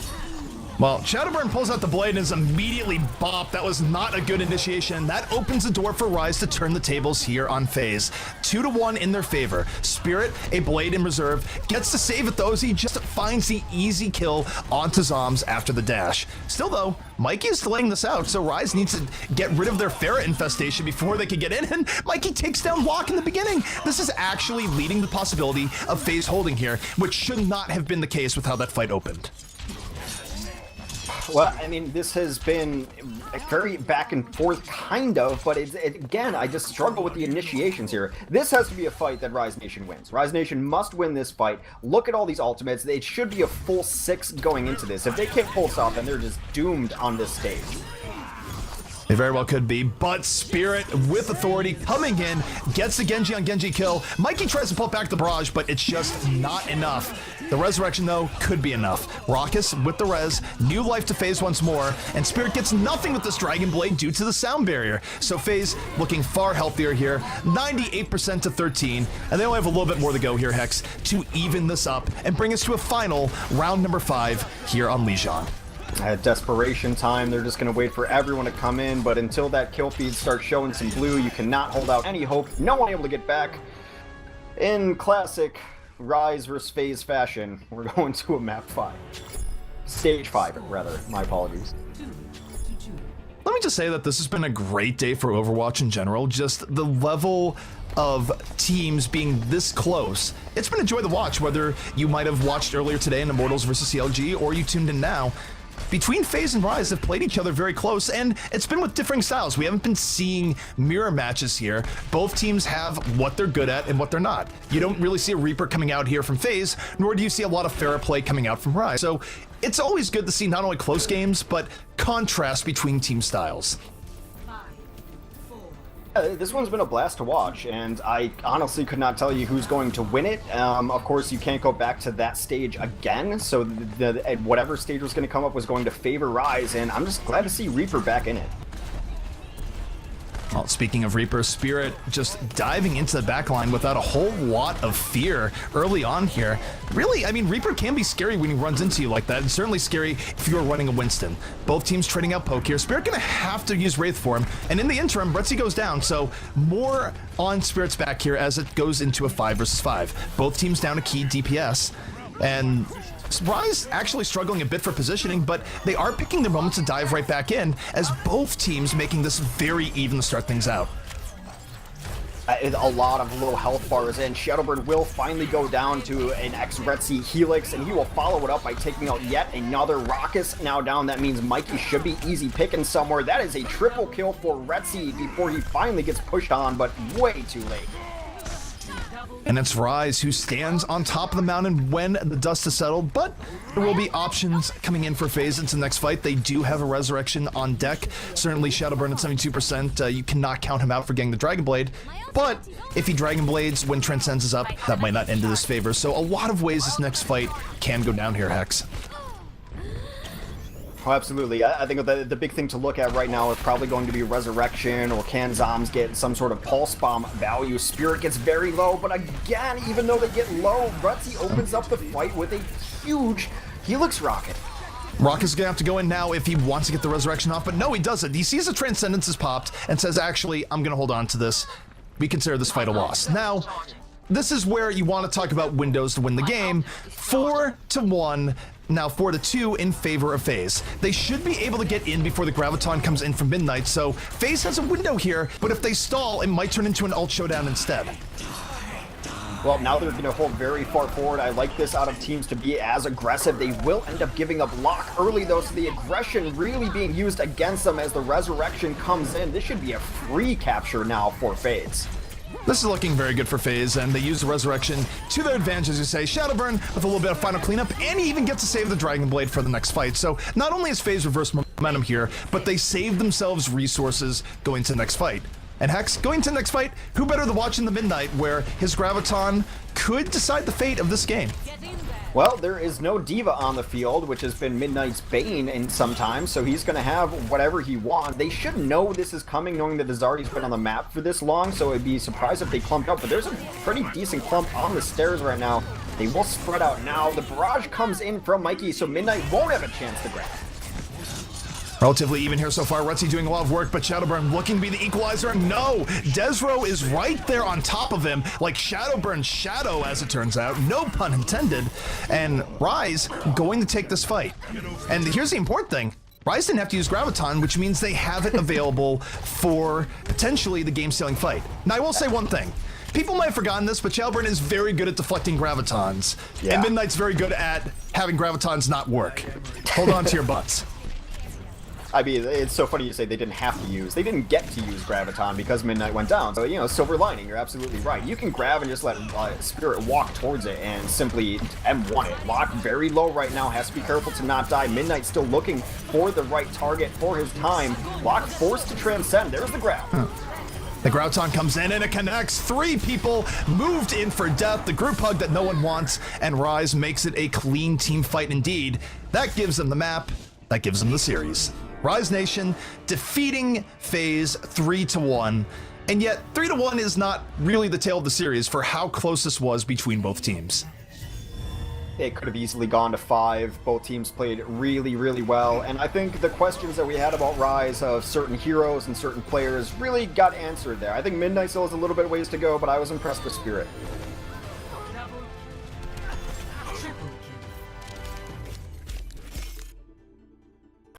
Well, Shadowburn pulls out the blade and is immediately bopped. That was not a good initiation. That opens the door for Rise to turn the tables here on FaZe. 2-1 in their favor. Spirit, a blade in reserve, gets to save it though as he just finds the easy kill onto Zombs after the dash. Still though, Mikey is delaying this out, so Rise needs to get rid of their ferret infestation before they can get in, and Mikey takes down Walk in the beginning. This is actually leading the possibility of FaZe holding here, which should not have been the case with how that fight opened. Well, I mean, this has been very back and forth, kind of, but again, I just struggle with the initiations here. This has to be a fight that Rise Nation wins. Rise Nation must win this fight. Look at all these ultimates. It should be a full 6 going into this. If they can't pull this off, then they're just doomed on this stage. It very well could be, but Spirit with authority coming in, gets the Genji on Genji kill. Mikey tries to pull back the barrage, but it's just not enough. The resurrection, though, could be enough. Raucus with the res, new life to FaZe once more, and Spirit gets nothing with this Dragon Blade due to the sound barrier. So FaZe looking far healthier here, 98% to 13, and they only have a little bit more to go here, Hex, to even this up and bring us to a final round number 5 here on Lijiang. At desperation time, they're just going to wait for everyone to come in, but until that kill feed starts showing some blue, you cannot hold out any hope. No one able to get back. In classic Rise vs. FaZe fashion, we're going to a map 5. Stage 5, rather. My apologies. Let me just say that this has been a great day for Overwatch in general. Just the level of teams being this close. It's been a joy to watch, whether you might have watched earlier today in Immortals vs. CLG or you tuned in now. Between FaZe and Rise have played each other very close, and it's been with differing styles. We haven't been seeing mirror matches here. Both teams have what they're good at and what they're not. You don't really see a Reaper coming out here from FaZe, nor do you see a lot of Pharah play coming out from Rise. So it's always good to see not only close games, but contrast between team styles. This one's been a blast to watch, and I honestly could not tell you who's going to win it. Of course, you can't go back to that stage again, so whatever stage was going to come up was going to favor Rise, and I'm just glad to see Reaper back in it. Well, speaking of Reaper, Spirit just diving into the backline without a whole lot of fear early on here. Really, I mean, Reaper can be scary when he runs into you like that, and certainly scary if you're running a Winston. Both teams trading out poke here. Spirit gonna have to use Wraith form, and in the interim, Retzi goes down, so more on Spirit's back here as it goes into a 5 versus 5. Both teams down a key DPS, and Rise actually struggling a bit for positioning, but they are picking their moments to dive right back in, as both teams making this very even to start things out. A lot of low health bars, and Shadowburn will finally go down to an ex-Retzi Helix, and he will follow it up by taking out yet another Raucus. Now down, that means Mikey should be easy picking somewhere. That is a triple kill for Retzi before he finally gets pushed on, but way too late. And it's Rise who stands on top of the mountain when the dust has settled, but there will be options coming in for FaZe into the next fight. They do have a resurrection on deck. Certainly Shadowburn at 72%, you cannot count him out for getting the Dragon Blade, but if he Dragon Blades when Transcends is up, that might not end in his favor. So a lot of ways this next fight can go down here, Hex. Oh, absolutely. I think the big thing to look at right now is probably going to be Resurrection, or can Zombs get some sort of Pulse Bomb value. Spirit gets very low, but again, even though they get low, Rutsy opens up the fight with a huge Helix Rocket. Rocket's gonna have to go in now if he wants to get the Resurrection off, but no, he doesn't. He sees the Transcendence is popped and says, actually, I'm gonna hold on to this. We consider this fight a loss. Now, this is where you want to talk about windows to win the game. 4-1, now 4-2 in favor of FaZe. They should be able to get in before the Graviton comes in from Midnight, so FaZe has a window here, but if they stall, it might turn into an ult showdown instead. Well, now they're going to hold very far forward. I like this out of teams to be as aggressive. They will end up giving up lock early, though, so the aggression really being used against them as the Resurrection comes in. This should be a free capture now for FaZe. This is looking very good for FaZe, and they use the Resurrection to their advantage, as you say. Shadowburn with a little bit of final cleanup, and he even gets to save the Dragon Blade for the next fight. So not only is FaZe reverse momentum here, but they save themselves resources going to the next fight. And Hex, going to the next fight, who better than watching the Midnight, where his Graviton could decide the fate of this game? Well, there is no Diva on the field, which has been Midnight's bane in some time, so he's going to have whatever he wants. They should know this is coming, knowing that the Zardy's been on the map for this long, so it'd be surprised if they clumped up, but there's a pretty decent clump on the stairs right now. They will spread out now. The barrage comes in from Mikey, so Midnight won't have a chance to grab. Relatively even here so far. Retzi doing a lot of work, but Shadowburn looking to be the equalizer. No! Desro is right there on top of him, like Shadowburn's shadow, as it turns out. No pun intended. And Rise going to take this fight. And here's the important thing. Rise didn't have to use Graviton, which means they have it available for potentially the game-sealing fight. Now, I will say one thing. People might have forgotten this, but Shadowburn is very good at deflecting Gravitons. Yeah. And Midnight's very good at having Gravitons not work. Hold on to your butts. I mean, it's so funny you say they didn't get to use Graviton because Midnight went down. So, you know, silver lining, you're absolutely right. You can grab and just let Spirit walk towards it and simply M1 it. Lock very low right now, has to be careful to not die. Midnight still looking for the right target for his time. Lock forced to transcend, there's the grab. The Graviton comes in and it connects. 3 people moved in for death. The group hug that no one wants, and Rise makes it a clean team fight indeed. That gives them the map, that gives them the series. Rise Nation defeating FaZe 3-1, and yet 3-1 is not really the tale of the series for how close this was between both teams. It could have easily gone to 5. Both teams played really, really well, and I think the questions that we had about Rise of certain heroes and certain players really got answered there. I think Midnight still has a little bit of ways to go, but I was impressed with Spirit.